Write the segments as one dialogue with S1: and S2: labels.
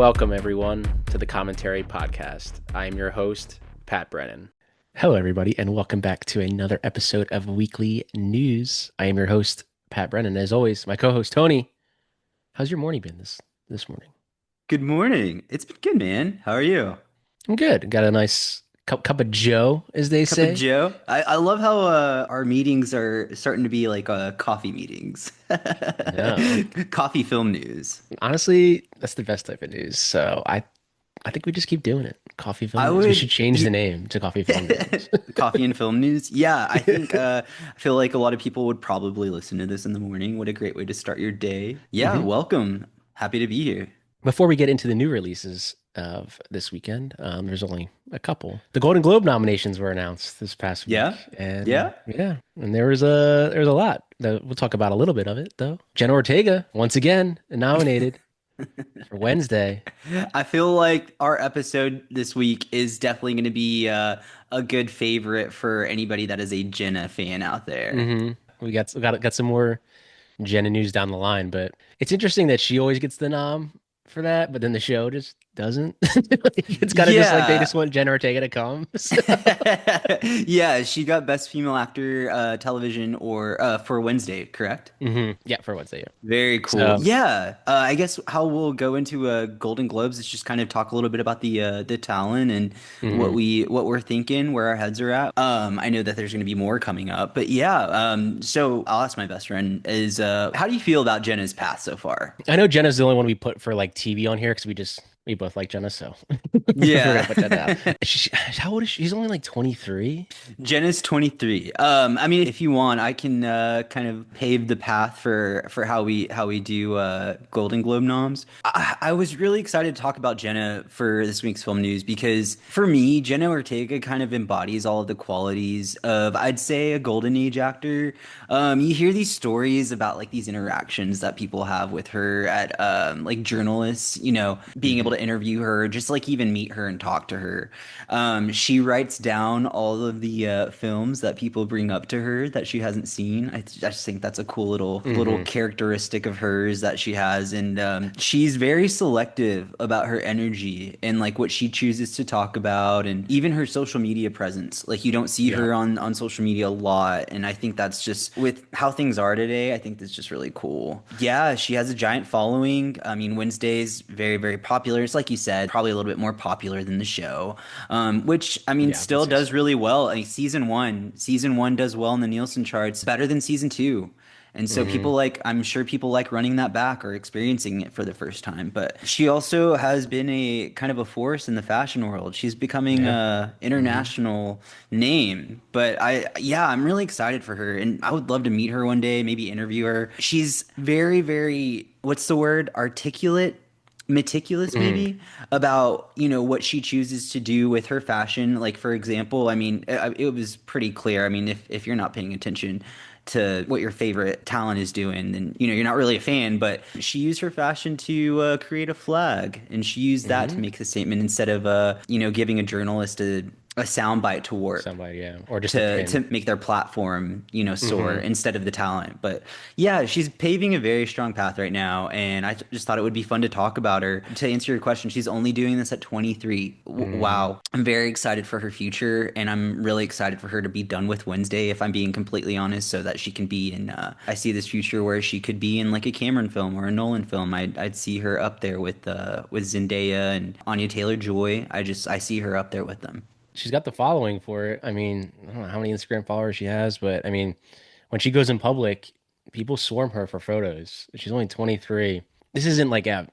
S1: Welcome, everyone, to the Commentary Podcast. I am your host, Pat Brennan. Hello, everybody, and welcome back to another episode of Weekly News. I am your host, Pat Brennan. As always, my co-host, Tony. How's your morning been this morning?
S2: Good morning. It's been good, man. How are you?
S1: I'm good. Got a nice cup of Joe, as they
S2: Cup of
S1: say.
S2: Joe. I love how our meetings are starting to be like coffee meetings.
S1: No,
S2: Coffee film news.
S1: honestly, that's the best type of news. So I think we just keep doing it. Coffee Film
S2: I
S1: News. We should
S2: would
S1: change the name to Coffee Film News.
S2: coffee and film news. Yeah, I think I feel like a lot of people would probably listen to this in the morning. What a great way to start your day. Yeah,
S1: Mhm.
S2: welcome. Happy to be here.
S1: Before we get into the new releases of this weekend, there's only a couple. The Golden Globe nominations were announced this past
S2: Yeah?
S1: week, and
S2: Yeah?
S1: yeah, and there was a lot. We'll talk about a little bit of it though. Jenna Ortega once again nominated for Wednesday.
S2: I feel like our episode this week is definitely going to be a good favorite for anybody that is a Jenna fan out there.
S1: We got some more Jenna news down the line, but it's interesting that she always gets the nom for that, but then the show just doesn't. It's kind of just like they
S2: Yeah.
S1: just want Jenna Ortega to come. So.
S2: Yeah, she got Best Female Actor television or for Wednesday, correct?
S1: Yeah, for Wednesday. Yeah.
S2: Very cool.
S1: So
S2: Yeah, I guess how we'll go into Golden Globes is just kind of talk a little bit about the talent and
S1: mhm.
S2: what we're thinking, where our heads are at. I know that there's going to be more coming up, but yeah. So I'll ask my best friend is how do you feel about Jenna's path so far?
S1: I know Jenna's the only one we put for like TV on here because we both like Jenna, so we're gonna
S2: Yeah.
S1: put Jenna out. How old is she? She's only like 23.
S2: Jenna's 23. I mean, if you want, I can kind of pave the path for how we do Golden Globe noms. I was really excited to talk about Jenna for this week's film news because for me, Jenna Ortega kind of embodies all of the qualities of, I'd say, a golden age actor. You hear these stories about like these interactions that people have with her at like journalists, being able
S1: Hmm.
S2: to interview her, just like even meet her and talk to her. She writes down all of the films that people bring up to her that she hasn't seen. I just think that's a cool little
S1: Hmm.
S2: characteristic of hers that she has, and she's very selective about her energy and like what she chooses to talk about, and even her social media presence. Like you don't see
S1: Yeah.
S2: her on social media a lot, and I think that's just with how things are today. I think that's just really cool. Yeah, she has a giant following. I mean, Wednesday's very popular. It's like you said, probably a little bit more popular than the show, which I mean
S1: Yeah, I'd
S2: still
S1: say
S2: does
S1: so.
S2: really well. I mean, season one does well in the Nielsen charts, better than season two. And so
S1: Hmm.
S2: I'm sure people like running that back or experiencing it for the first time. But she also has been a kind of a force in the fashion world. She's becoming
S1: Yeah.
S2: a
S1: Hmm.
S2: international name. But yeah, I'm really excited for her, and I would love to meet her one day, maybe interview her. She's very, what's the word? Articulate, meticulous
S1: Hmm.
S2: maybe about what she chooses to do with her fashion. Like for example, I mean it was pretty clear. I mean, if you're not paying attention to what your favorite talent is doing, then you're not really a fan. But she used her fashion to create a flag, and she used that to
S1: Hmm.
S2: make the statement instead of giving a journalist a soundbite to warp
S1: Somebody, yeah, or just a
S2: to
S1: pin.
S2: make their platform, soar
S1: Hmm.
S2: instead of the talent. But yeah, she's paving a very strong path right now, and just thought it would be fun to talk about her. To answer your question, she's only doing this at 23.
S1: Hmm.
S2: Wow. I'm very excited for her future, and I'm really excited for her to be done with Wednesday, if I'm being completely honest, so that she can be in I see this future where she could be in like a Cameron film or a Nolan film. I'd see her up there with Zendaya and Anya Taylor-Joy. I see her up there with them.
S1: She's got the following for it. I mean, I don't know how many Instagram followers she has, but I mean, when she goes in public, people swarm her for photos. She's only 23. This isn't like a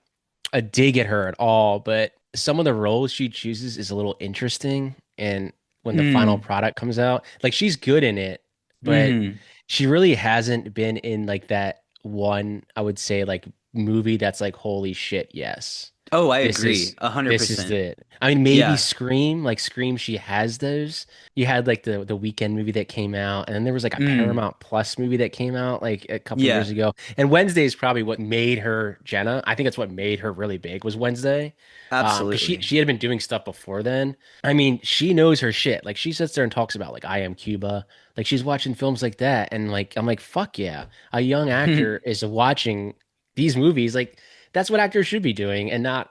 S1: dig at her at all, but some of the roles she chooses is a little interesting. And when the final
S2: Mm.
S1: product comes out, like she's good in it, but
S2: Hmm.
S1: she really hasn't been in like that one, I would say, like movie that's like, holy shit, yes.
S2: Oh, I
S1: This
S2: agree.
S1: is
S2: A hundred
S1: this is
S2: percent.
S1: it. I mean, maybe
S2: Yeah.
S1: Scream, like Scream, she has those. You had like the Weekend movie that came out, and then there was like a
S2: Mm.
S1: Paramount Plus movie that came out like a couple years
S2: Yeah.
S1: ago. And Wednesday is probably what made her Jenna. I think it's what made her really big was Wednesday. Because she
S2: Absolutely.
S1: she had been doing stuff before then. I mean, she knows her shit. Like she sits there and talks about like I Am Cuba. Like she's watching films like that, and like I'm like, fuck yeah, a young actor is watching these movies. Like that's what actors should be doing, and not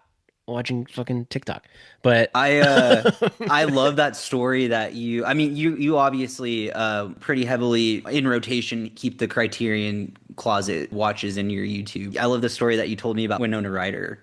S1: watching fucking TikTok. But
S2: I I love that story that I mean you obviously pretty heavily in rotation keep the Criterion Closet watches in your YouTube. I love the story that you told me about Winona Ryder.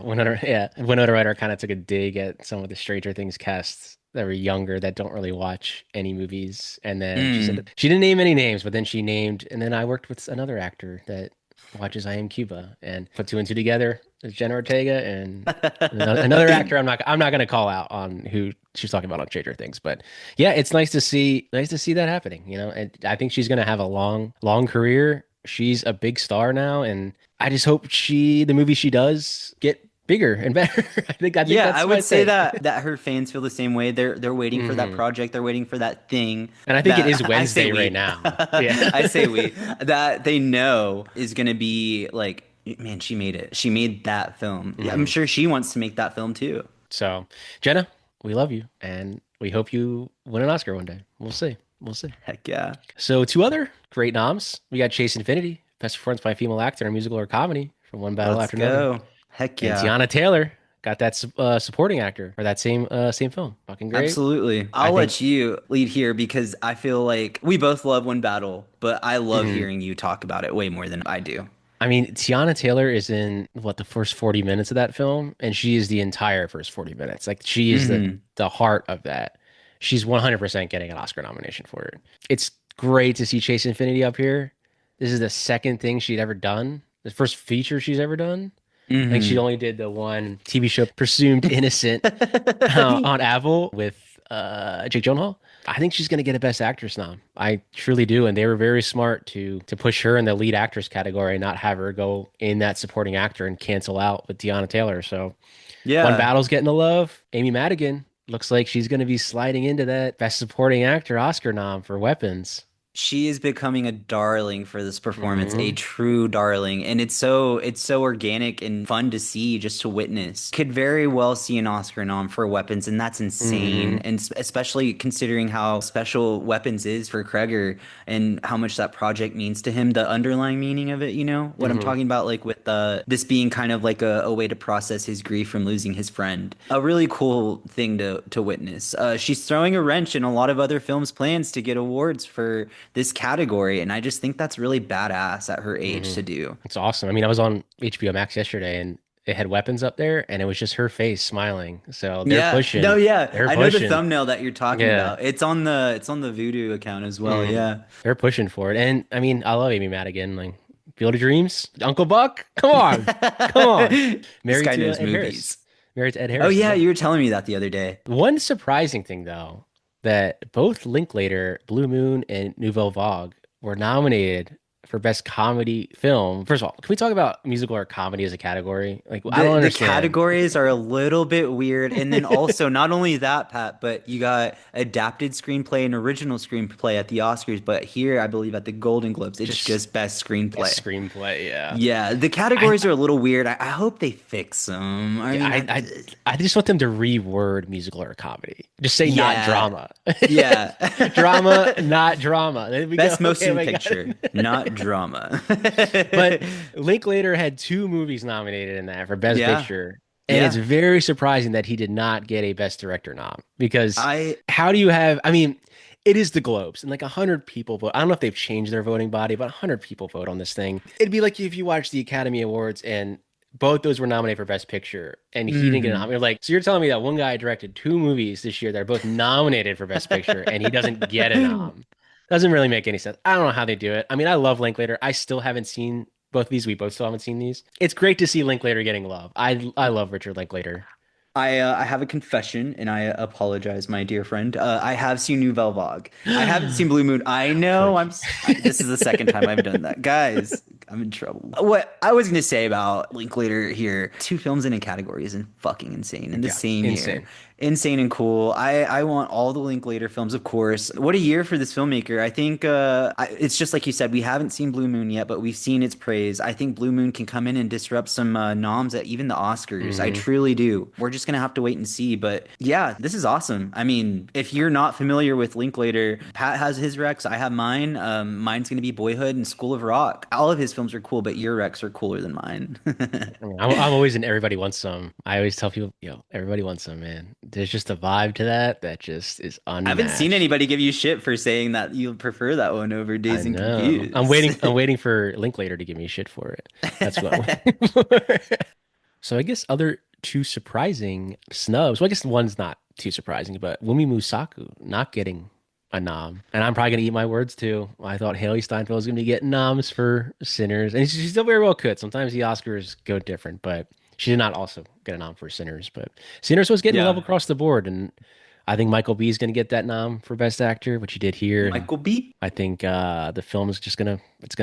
S1: Winona Ryder kind of took a dig at some of the Stranger Things casts that were younger that don't really watch any movies. And then she
S2: Mm.
S1: said she didn't name any names, but then she named, and then I worked with another actor that watches I Am Cuba and put two and two together. It's Jenna Ortega and another actor. I'm not gonna call out on who she's talking about on Stranger Things, but yeah, it's nice to see that happening. And I think she's gonna have a long career. She's a big star now, and I just hope the movies she does get bigger and better. I think
S2: Yeah, I
S1: that's my
S2: would say
S1: thing.
S2: that her fans feel the same way. They're waiting for that
S1: Hmm.
S2: project. They're waiting for that thing
S1: And I think it is
S2: that I say
S1: Wednesday right
S2: we.
S1: now. Yeah.
S2: I say we that they know is going to be like, man, she made it. She made that film. Yeah, I'm
S1: Hmm.
S2: sure she wants to make that film too.
S1: So, Jenna, we love you, and we hope you win an Oscar one day. We'll see. We'll see.
S2: Heck yeah.
S1: So, two other great noms. We got Chase Infinity, Best Performance by a Female Actor in a Musical or Comedy from One Battle
S2: Let's
S1: After Another.
S2: go. Heck
S1: And
S2: yeah.
S1: Tiana Taylor got that supporting actor for that same film. Fucking great.
S2: Absolutely.
S1: I
S2: I'll
S1: think.
S2: let you lead here because I feel like we both love One Battle, but I love
S1: Mhm.
S2: hearing you talk about it way more than I do.
S1: I mean, Tiana Taylor is in the first 40 minutes of that film, and she is the entire first 40 minutes. Like she is the
S2: Hmm.
S1: the heart of that. She's 100% getting an Oscar nomination for it. It's great to see Chase Infinity up here. This is the second thing she'd ever done. The first feature she's ever done. I think she
S2: Hmm.
S1: only did the one TV show Presumed Innocent on Apple with Jake Gyllenhaal. I think she's going to get a Best Actress nom. I truly do, and they were very smart to push her in the lead actress category and not have her go in that supporting actor and cancel out with Deanna Taylor. So One
S2: Yeah.
S1: Battle's getting the love. Amy Madigan looks like she's going to be sliding into that Best Supporting Actor Oscar nom for Weapons.
S2: She is becoming a darling for this performance, a
S1: Hmm.
S2: true darling, and it's so organic and fun to see, just to witness. Could very well see an Oscar nom for Weapons, and that's insane.
S1: Hmm.
S2: And especially considering how special Weapons is for Kreger and how much that project means to him, the underlying meaning of it, what I'm
S1: Hmm.
S2: talking about, like with this being kind of like a way to process his grief from losing his friend. A really cool thing to witness. She's throwing a wrench in a lot of other films' plans to get awards for this category, and I just think that's really badass at her age
S1: Hmm.
S2: to do.
S1: It's awesome. I mean, I was on HBO Max yesterday and it had Weapons up there and it was just her face smiling. So they're
S2: Yeah, no,
S1: pushing.
S2: yeah,
S1: They're
S2: I know the
S1: pushing.
S2: thumbnl that you're talking
S1: Yeah.
S2: about. It's on the Voodoo account as well.
S1: Hmm.
S2: Yeah.
S1: They're pushing for it. And I mean, I love Amy Madigan. Like, Field of Dreams, Uncle Buck. Come on. Come on.
S2: This
S1: Married
S2: guy
S1: to
S2: knows
S1: Ed Harris.
S2: movies.
S1: Married to Ed
S2: Oh
S1: Harris as
S2: yeah,
S1: well.
S2: you were telling me that the other day.
S1: One surprising thing, though, that both Linklater, Blue Moon, and Nouvelle Vague were nominated for Best Comedy Film. First of all, can we talk about musical or comedy as a category? Like, I
S2: The
S1: don't
S2: the
S1: understand.
S2: categories are a little bit weird, and then also not only that, Pat, but you got adapted screenplay and original screenplay at the Oscars, but here I believe at the Golden Globes, it's
S1: Just
S2: just best
S1: best
S2: screenplay.
S1: screenplay, yeah.
S2: Yeah, the
S1: I
S2: categories are a little weird. I hope they fix them. I
S1: yeah,
S2: mean,
S1: I just want them to reword musical or comedy. Just say not
S2: yeah,
S1: drama. Drama,
S2: yeah.
S1: not drama. Then we go,
S2: Best
S1: okay,
S2: motion
S1: we got
S2: picture,
S1: it.
S2: not drama.
S1: But Linklater had two movies nominated in that for Best
S2: Yeah,
S1: Picture. And it's
S2: yeah.
S1: very surprising that he did not get a Best Director nom because
S2: I
S1: how do you have, I mean, it is the Globes and like 100 people vote. I don't know if they've changed their voting body, but 100 people vote on this thing. It'd be like if you watch the Academy Awards and both those were nominated for Best Picture and he didn't get a nom.
S2: mhm.
S1: You're like, so you're telling me that one guy directed two movies this year that are both nominated for Best Picture and he doesn't get a nom? Doesn't really make any sense. I don't know how they do it. I mean, I love Linklater. I still haven't seen both of these. We both still haven't seen these. It's great to see Linklater getting love. I love Richard Linklater.
S2: I have a confession, and I apologize, my dear friend. I have seen Nouvelle Vague. I haven't seen Blue Moon. I know.
S1: Frick.
S2: This is the second time I've done that, guys. I'm in trouble. What I was gonna say about Linklater here: two films in a category isn't fucking insane in the
S1: Yeah,
S2: same year.
S1: insane.
S2: Insane and cool. I want all the Linklater films, of course. What a year for this filmmaker. I think it's just like you said, we haven't seen Blue Moon yet, but we've seen its praise. I think Blue Moon can come in and disrupt some noms at even the Oscars. I
S1: Hmm.
S2: truly do. We're just just gonna have to wait and see. But yeah, this is awesome. I mean, if you're not familiar with Linklater, Pat has his recs, I have mine. Mine's gonna be Boyhood and School of Rock. All of his films are cool, but your recs are cooler than mine.
S1: I mean, I'm always in Everybody Wants Some. I always tell people, yo, everybody wants some, man. There's just a vibe to that that just is
S2: I haven't seen
S1: unmatched.
S2: anybody give you shit for saying that you prefer that one over
S1: I
S2: Dazed and
S1: know.
S2: Confused.
S1: I'm waiting for Linklater to give me shit for it. That's what I'm waiting for. So I guess other two surprising snubs. Well, I guess one's not too surprising, but Wumi Musaku not getting a nom. And I'm probably gonna eat my words too. I thought Haley Steinfeld was gonna be getting noms for Sinners, and she still very well could. Sometimes the Oscars go different, but she did not also get a nom for Sinners. But Sinners was getting love
S2: Yeah.
S1: across the board, and I think Michael B is gonna get that nom for Best Actor, which he did here, and
S2: Michael B.
S1: I think the film is just gonna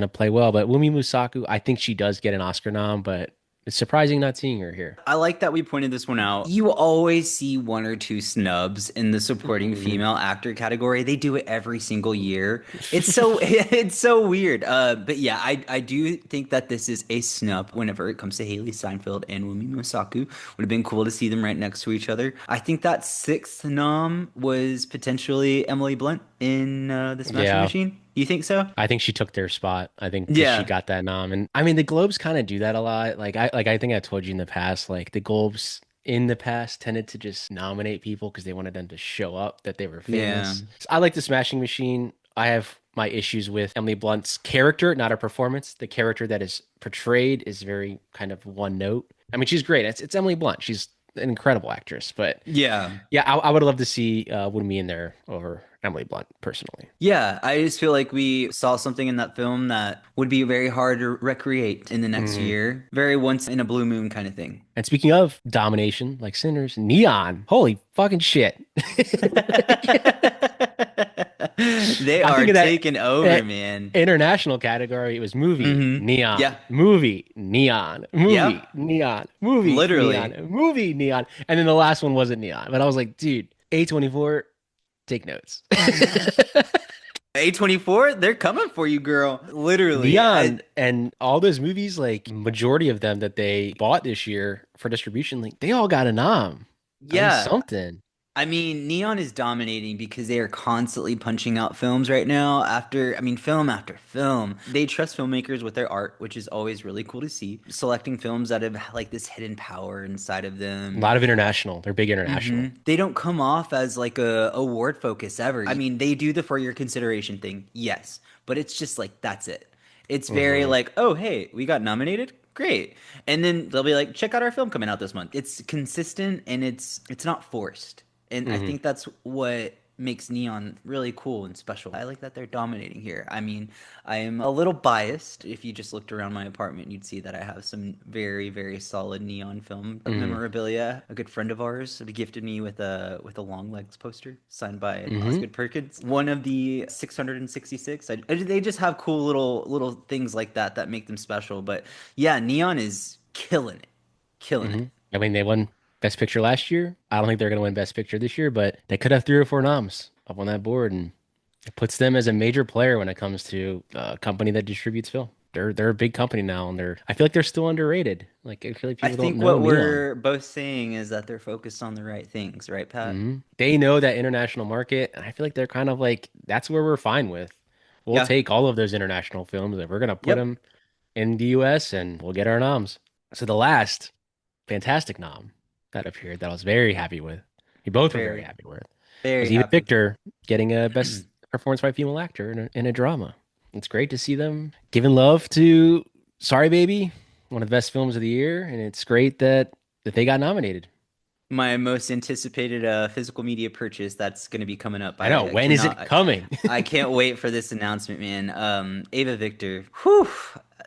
S1: play well. But Wumi Musaku, I think she does get an Oscar nom, but it's surprising not seeing her here.
S2: I like that we pointed this one out. You always see one or two snubs in the supporting
S1: Mhm.
S2: female actor category. They do it every single year. It's so it's so weird. But yeah, I do think that this is a snub whenever it comes to Haley Steinfeld and Wumi Mosaku. Would have been cool to see them right next to each other. I think that sixth nom was potentially Emily Blunt in The Smashing
S1: Yeah,
S2: Machine. You think so?
S1: I think she took their spot. I think because she
S2: Yeah.
S1: got that nom, and I mean the Globes kind of do that a lot. I think I told you in the past, like the Globes in the past tended to just nominate people because they wanted them to show up that they were
S2: Yeah.
S1: famous. So I like the Smashing Machine. I have my issues with Emily Blunt's character, not her performance. The character that is portrayed is very kind of one note. I mean, she's great. It's Emily Blunt. She's an incredible actress, but
S2: Yeah.
S1: yeah, I would love to see Woody in there over Emily Blunt personally.
S2: Yeah, I just feel like we saw something in that film that would be very hard to recreate in the next
S1: Mhm.
S2: year. Very once in a blue moon kind of thing.
S1: And speaking of domination, like Sinners, Neon, holy fucking shit.
S2: They
S1: I
S2: are
S1: think of
S2: taking over,
S1: that
S2: man.
S1: international category. It was movie,
S2: Yeah.
S1: Neon, movie, Neon, movie,
S2: Yep.
S1: Neon, movie,
S2: Literally.
S1: Neon, movie, Neon. And then the last one wasn't Neon. But I was like, dude, A24, take notes.
S2: A24, they're coming for you, girl. Literally.
S1: Neon and all those movies, like majority of them that they bought this year for distribution, like they all got a nom, at least
S2: Yeah.
S1: something.
S2: I mean, Neon is dominating because they are constantly punching out films right now film after film. They trust filmmakers with their art, which is always really cool to see. Selecting films that have like this hidden power inside of
S1: A
S2: them.
S1: lot of international. They're big international.
S2: They don't come off as like a award focus ever. I mean, they do the for your consideration thing, yes, but it's just like that's it. It's very
S1: Hmm.
S2: like, oh, hey, we got nominated. Great. And then they'll be like, check out our film coming out this month. It's consistent and it's not forced. And I
S1: Hmm.
S2: think that's what makes Neon really cool and special. I like that they're dominating here. I mean, I am a little biased. If you just looked around my apartment, you'd see that I have some very, very solid Neon film
S1: Hmm.
S2: memorabilia. A good friend of ours gifted me with a Long Legs poster signed by
S1: Hmm.
S2: Osgood Perkins. One of the 666. They just have cool little things like that that make them special. But yeah, Neon is killing it, killing
S1: Hmm.
S2: it.
S1: I mean, they won Best Picture last year. I don't think they're going to win Best Picture this year, but they could have three or four noms up on that board, and it puts them as a major player when it comes to a company that distributes film. They're a big company now, and I feel like they're still underrated. Like I feel like
S2: I
S1: people don't
S2: think
S1: know
S2: what
S1: Neon.
S2: we're both saying is that they're focused on the right things, right, Pat?
S1: They know that international market, and I feel like they're kind of like that's where we're fine with. We'll
S2: Yeah.
S1: take all of those international films and we're gonna put
S2: Yep.
S1: them in the US and we'll get our noms. So the last fantastic nom that appeared that I was very happy with, we both were very
S2: Very,
S1: happy with,
S2: very
S1: was Eva
S2: happy.
S1: Victor getting a best performance by a female actor in a drama. It's great to see them giving love to Sorry Baby, one of the best films of the year, and it's great that they got nominated.
S2: My most anticipated physical media purchase that's going to be coming up.
S1: I know.
S2: I
S1: When is
S2: cannot.
S1: it coming?
S2: I can't wait for this announcement, man. Ava Victor. Whew.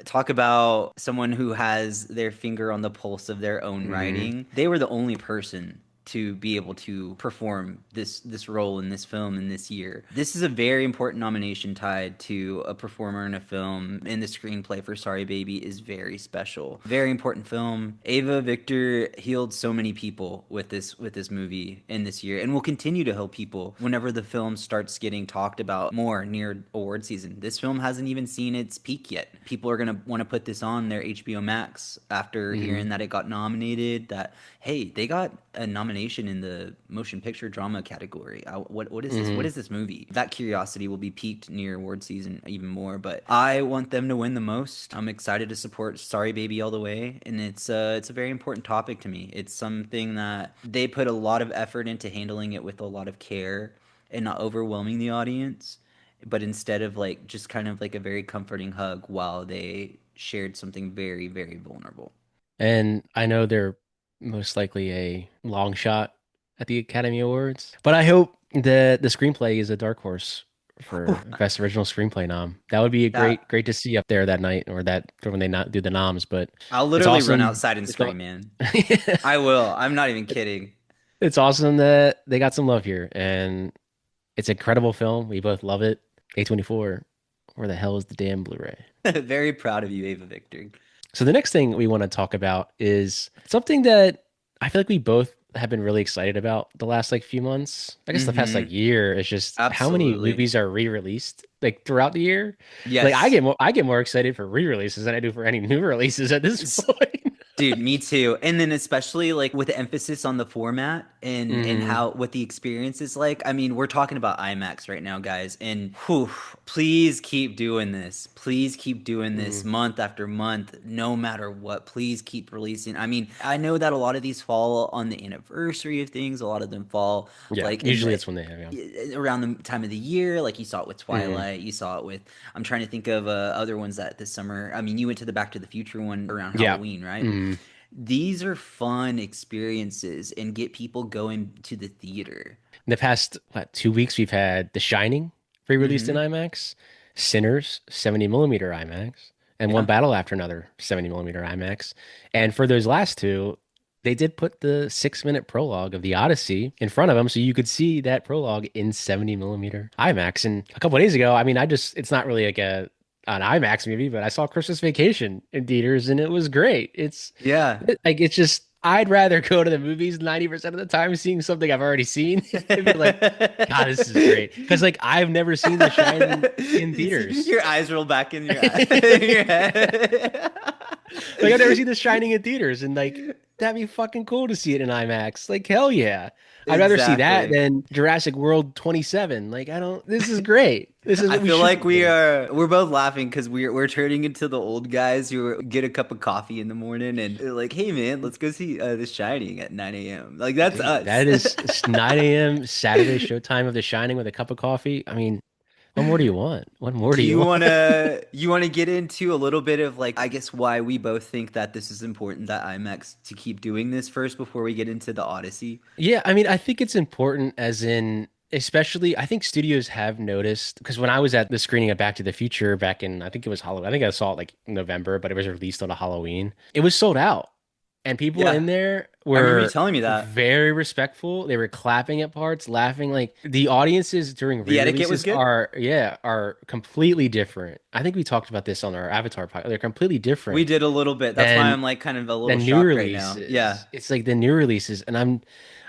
S2: Talk about someone who has their finger on the pulse of their own
S1: Hmm.
S2: writing. They were the only person to be able to perform this role in this film in this year. This is a very important nomination tied to a performer in a film, and the screenplay for Sorry Baby is very special. Very important film. Ava Victor healed so many people with this movie in this year, and will continue to help people whenever the film starts getting talked about more near award season. This film hasn't even seen its peak yet. People are gonna want to put this on their HBO Max after
S1: Hmm.
S2: hearing that it got nominated. That hey, they got a nomination in the motion picture drama category. What is this? What
S1: Hmm.
S2: is this movie? That curiosity will be piqued near award season even more. But I want them to win the most. I'm excited to support Sorry Baby all the way, and it's a very important topic to me. It's something that they put a lot of effort into handling it with a lot of care and not overwhelming the audience, but instead of like just kind of like a very comforting hug while they shared something very, very vulnerable.
S1: And I know they're most likely a long shot at the Academy Awards, but I hope the screenplay is a dark horse for Best Original Screenplay nom. That would be a
S2: That
S1: great to see up there that night or that for when they not do the noms. But
S2: I'll
S1: it's
S2: literally run
S1: awesome.
S2: outside and
S1: It's all,
S2: scream, man. I will. I'm not even kidding.
S1: it's awesome that they got some love here, and it's an incredible film. We both love it. A24. Where the hell is the damn Blu-ray?
S2: Very proud of you, Ava Victor.
S1: So the next thing we want to talk about is something that I feel like we both have been really excited about the last like few months. I guess the past like
S2: Mm-hmm.
S1: year is just how many
S2: Absolutely.
S1: movies are re-released like throughout the year. Like
S2: Yes.
S1: I get more excited for re-releases than I do for any new releases at this point.
S2: Dude, me too. And then especially like with the emphasis on the format and
S1: Hmm.
S2: how what the experience is like. I mean, we're talking about IMAX right now, guys. And whew, please keep doing this. Please keep doing this
S1: Hmm.
S2: month after month, no matter what. Please keep releasing. I mean, I know that a lot of these fall on the anniversary of things. A lot of them fall
S1: Yeah,
S2: like in
S1: usually
S2: the
S1: that's when they have, yeah.
S2: around the time of the year. Like you saw it with
S1: Hmm.
S2: Twilight. You saw it with I'm trying to think of other ones that this summer. I mean, you went to the Back to the Future one around
S1: Yeah.
S2: Halloween, right?
S1: Hmm.
S2: These are fun experiences and get people going to the theater.
S1: In the past, what, 2 weeks, we've had The Shining re-released in
S2: Mm-hmm.
S1: IMAX, Sinners 70 millimeter IMAX, and One
S2: Yeah.
S1: Battle After Another 70 millimeter IMAX. And for those last two, they did put the 6 minute prologue of the Odyssey in front of them, so you could see that prologue in 70 millimeter IMAX. And a couple of days ago, I mean, it's not really like an IMAX movie, but I saw Christmas Vacation in theaters and it was great.
S2: Yeah.
S1: It's just I'd rather go to the movies 90% of the time seeing something I've already seen and be like, God, this is great. Because like I've never seen The Shining in theaters.
S2: Your eyes roll back in your eye, your
S1: Like
S2: head.
S1: I've never seen The Shining in theaters, and like that'd be fucking cool to see it in IMAX. Like hell yeah. I'd rather see that
S2: Exactly.
S1: than Jurassic World 27. Like I don't this is great. This is
S2: I
S1: what we
S2: feel
S1: should
S2: like
S1: be doing.
S2: we're both laughing because we're turning into the old guys who get a cup of coffee in the morning and they're like, "Hey man, let's go see The Shining at 9 a.m." Like that's
S1: Dude,
S2: us.
S1: that is it's 9 a.m. Saturday showtime of The Shining with a cup of coffee. I mean, what more do you want? What more
S2: Do
S1: do you
S2: you
S1: want?
S2: wanna get into a little bit of like I guess why we both think that this is important that IMAX to keep doing this first before we get into the Odyssey?
S1: Yeah, I mean, I think it's important as in, especially, I think studios have noticed because when I was at the screening of Back to the Future back in, I think it was Halloween. I think I saw it like November, but it was released on a Halloween. It was sold out, and people
S2: Yeah,
S1: in there
S2: I remember you
S1: were
S2: telling me that.
S1: very respectful. They were clapping at parts, laughing. Like the audiences during
S2: The etiquette was
S1: re-releases
S2: good.
S1: are completely different. I think we talked about this on our Avatar podcast. They're completely
S2: We
S1: different
S2: did a little bit. That's why
S1: than
S2: I'm like kind of a
S1: the
S2: little
S1: new
S2: shocked right now. Yeah.
S1: releases. It's like the new releases, and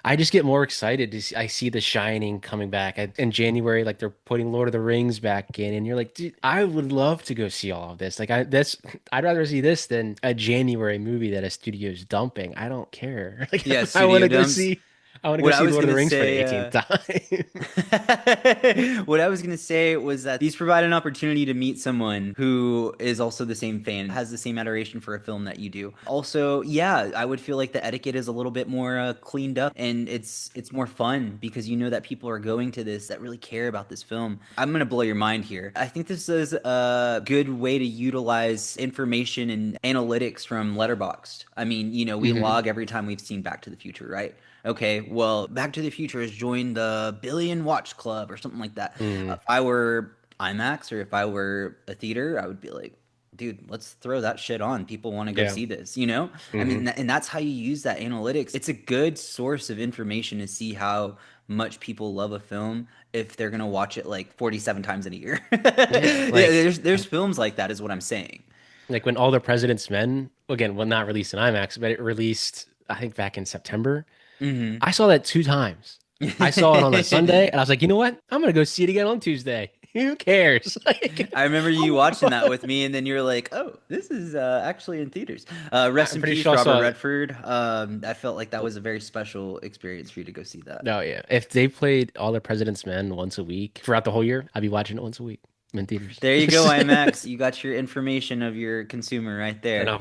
S1: I just get more excited to see, I see The Shining coming back in January, like they're putting Lord of the Rings back in, and you're like, dude, I would love to go see all of this. I'd rather see this than a January movie that a studio's dumping. I don't care. Like
S2: Yeah,
S1: I want
S2: studio
S1: to go
S2: dumps.
S1: see, I want to go
S2: What I
S1: see
S2: was
S1: Lord of the
S2: gonna
S1: Rings for the
S2: say,
S1: 18th time.
S2: what I was gonna say was that these provide an opportunity to meet someone who is also the same fan, has the same adoration for a film that you do. Also, yeah, I would feel like the etiquette is a little bit more cleaned up, and it's more fun because you know that people are going to this that really care about this film. I'm gonna blow your mind here. I think this is a good way to utilize information and analytics from Letterboxd. I mean, you know, we
S1: Hmm.
S2: log every time we've seen Back to the Future, right? Okay, well, Back to the Future has joined the Billion Watch Club or something like that.
S1: Hmm.
S2: If I were IMAX or if I were a theater, I would be like, dude, let's throw that shit on. People want to go
S1: Yeah.
S2: see this, you know? I
S1: Hmm.
S2: mean, and that's how you use that analytics. It's a good source of information to see how much people love a film if they're gonna watch it like 47 times in a year.
S1: Yeah.
S2: Yeah, there's films like that, is what I'm saying.
S1: Like when All the President's Men, again, well, not released in IMAX, but it released, I think, back in September.
S2: Hmm.
S1: I saw that two times. I saw it on a Sunday, and I was like, you know what? I'm gonna go see it again on Tuesday. Who cares? Like,
S2: I remember you watching that with me, and then you're like, "Oh, this is actually in theaters." Rest
S1: I'm
S2: in
S1: pretty
S2: peace,
S1: sure I
S2: Robert
S1: saw it.
S2: Redford. I felt like that was a very special experience for you to go see that.
S1: No, yeah. If they played All the President's Men once a week throughout the whole year, I'd be watching it once a week in theaters.
S2: There you go, IMAX. You got your information of your consumer right
S1: And
S2: there.
S1: I'll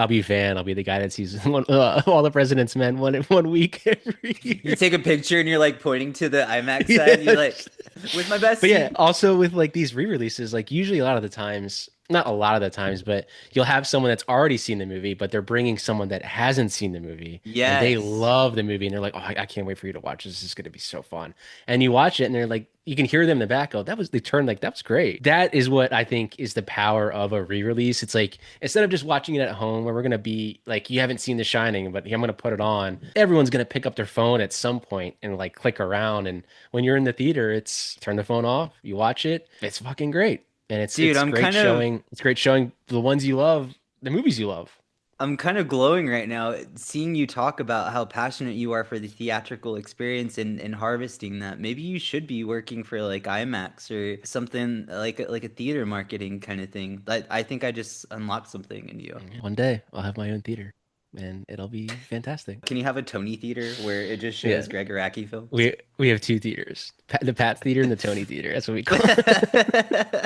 S1: be fan. I'll be the guy that sees All the President's Men one week every
S2: You
S1: year.
S2: take a picture and you're like pointing to the IMAX side. You're like,
S1: Yes.
S2: "With my best
S1: But yeah,
S2: seat."
S1: also with like these re-releases, like usually a lot of the times, not a lot of the times, but you'll have someone that's already seen the movie, but they're bringing someone that hasn't seen the movie and they
S2: Yes.
S1: love the movie and they're like, oh, I can't wait for you to watch this. This is going to be so fun. And you watch it and they're like, you can hear them in the back. Oh, they turned like, that was great. That is what I think is the power of a re-release. It's like, instead of just watching it at home where we're going to be like, you haven't seen The Shining, but I'm going to put it on. Everyone's going to pick up their phone at some point and like click around. And when you're in the theater, it's turn the phone off, you watch it, it's fucking great. And it's
S2: Dude,
S1: it's great showing the ones you love, the movies you love.
S2: I'm kind of glowing right now seeing you talk about how passionate you are for the theatrical experience and harvesting that. Maybe you should be working for like IMAX or something like a theater marketing kind of thing. I think I just unlocked something in you.
S1: One day I'll have my own theater and it'll be fantastic.
S2: Can you have a Tony theater where it just
S1: Yeah.
S2: shows Greg Araki films?
S1: We have two theaters. The Pat Theater and the Tony Theater. That's what we call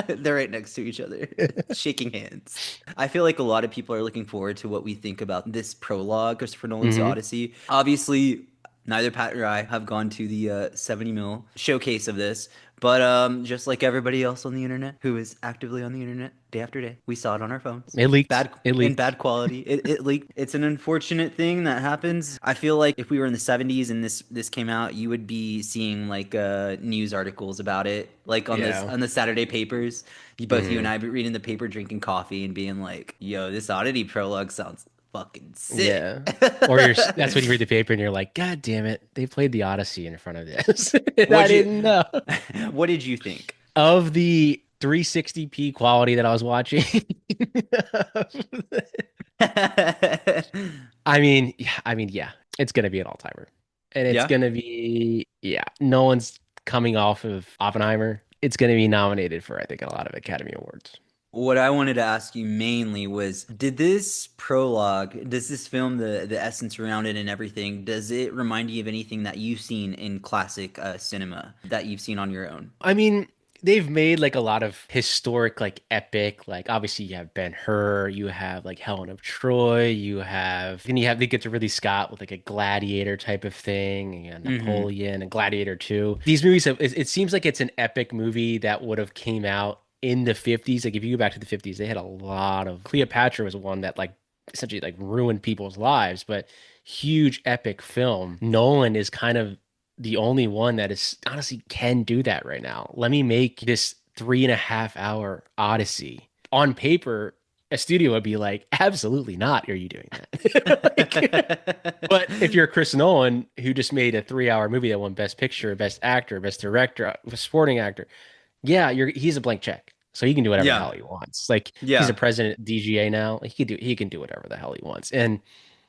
S2: They're right next to each other,
S1: it.
S2: shaking hands. I feel like a lot of people are looking forward to what we think about this prologue, Christopher Nolan's
S1: Hmm.
S2: Odyssey. Obviously, neither Pat or I have gone to the 70 mil showcase of this, but just like everybody else on the internet who is actively on the internet day after day, we saw it on our phones.
S1: It leaked.
S2: Bad
S1: It
S2: in
S1: leaked.
S2: bad quality. It leaked. It's an unfortunate thing that happens. I feel like if we were in the 70s and this came out, you would be seeing like news articles about it, like
S1: Yeah.
S2: on the Saturday papers. Both you and
S1: Hmm.
S2: I be reading the paper, drinking coffee, and being like, "Yo, this Oddity prologue sounds fucking sick."
S1: Yeah. Or that's when you read the paper and you're like, God damn it, they played the Odyssey in front of this. And I
S2: What'd you
S1: didn't know.
S2: what did you think?
S1: Of the 360p quality that I was watching. Yeah, it's gonna be an all-timer. And it's
S2: Yeah.
S1: gonna be, yeah, no one's coming off of Oppenheimer. It's gonna be nominated for, I think, a lot of Academy Awards.
S2: What I wanted to ask you mainly was, did this prologue, does this film, the essence around it and everything, does it remind you of anything that you've seen in classic cinema that you've seen on your own?
S1: I mean, they've made like a lot of historic, like epic, like obviously you have Ben-Hur, you have like Helen of Troy, then you have they get to Ridley Scott with like a gladiator type of thing, and
S2: Hmm.
S1: Napoleon and Gladiator 2. These movies it seems like it's an epic movie that would have came out in the 50s. Like if you go back to the 50s, they had a lot of Cleopatra was one that like essentially like ruined people's lives, but huge epic film. Nolan is kind of the only one that is honestly can do that right now. Let me make this 3.5 hour Odyssey. On paper, a studio would be like, absolutely not. Are you doing that? But if you're Chris Nolan, who just made a 3 hour movie that won Best Picture, Best Actor, Best Director, Supporting Actor, yeah, he's a blank check. So he can do whatever the
S2: Yeah.
S1: hell he wants. Like he's a
S2: Yeah.
S1: president at DGA now. He can do whatever the hell he wants. And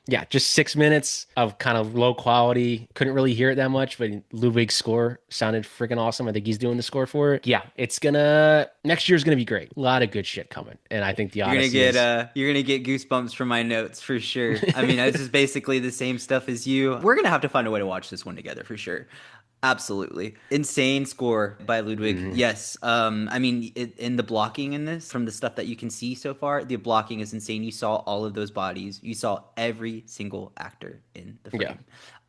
S1: yeah, just 6 minutes of kind of low quality. Couldn't really hear it that much, but Ludwig's score sounded freaking awesome. I think he's doing the score for it. Yeah, next year's gonna be great. A lot of good shit coming. And I think the Odyssey is
S2: You're gonna get goosebumps from my notes for sure. I mean, this is basically the same stuff as you. We're gonna have to find a way to watch this one together for sure. Absolutely. Insane score by Ludwig.
S1: Mhm.
S2: Yes. I mean, in the blocking in this, from the stuff that you can see so far, the blocking is insane. You saw all of those bodies. You saw every single actor in the
S1: Yeah.
S2: frame.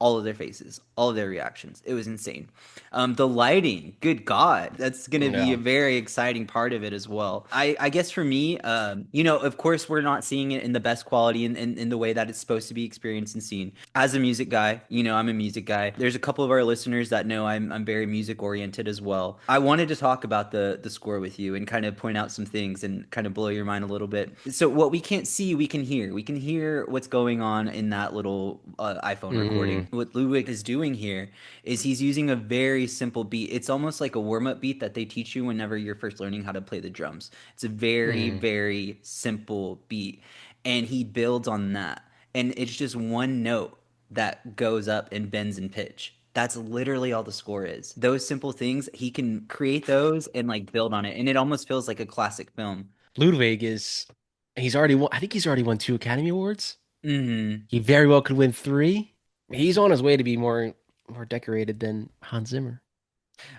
S2: all of their faces, all of their reactions. It was insane. The lighting, good God, that's going to be a
S1: Yeah.
S2: very exciting part of it as well. I guess for me, of course, we're not seeing it in the best quality in the way that it's supposed to be experienced and seen. As a music guy, I'm a music guy. There's a couple of our listeners that know I'm very music oriented as well. I wanted to talk about the score with you and kind of point out some things and kind of blow your mind a little bit. So what we can't see, we can hear. We can hear what's going on in that little iPhone recording.
S1: Hmm.
S2: What Ludwig is doing here is he's using a very simple beat. It's almost like a warm-up beat that they teach you whenever you're first learning how to play the drums. It's a very,
S1: Hmm.
S2: very simple beat. And he builds on that. And it's just one note that goes up and bends in pitch. That's literally all the score is. Those simple things, he can create those and like build on it. And it almost feels like a classic film.
S1: Ludwig is he's already won. I think he's already won 2 Academy Awards.
S2: Hmm.
S1: He very well could win three. He's on his way to be more decorated than Hans Zimmer.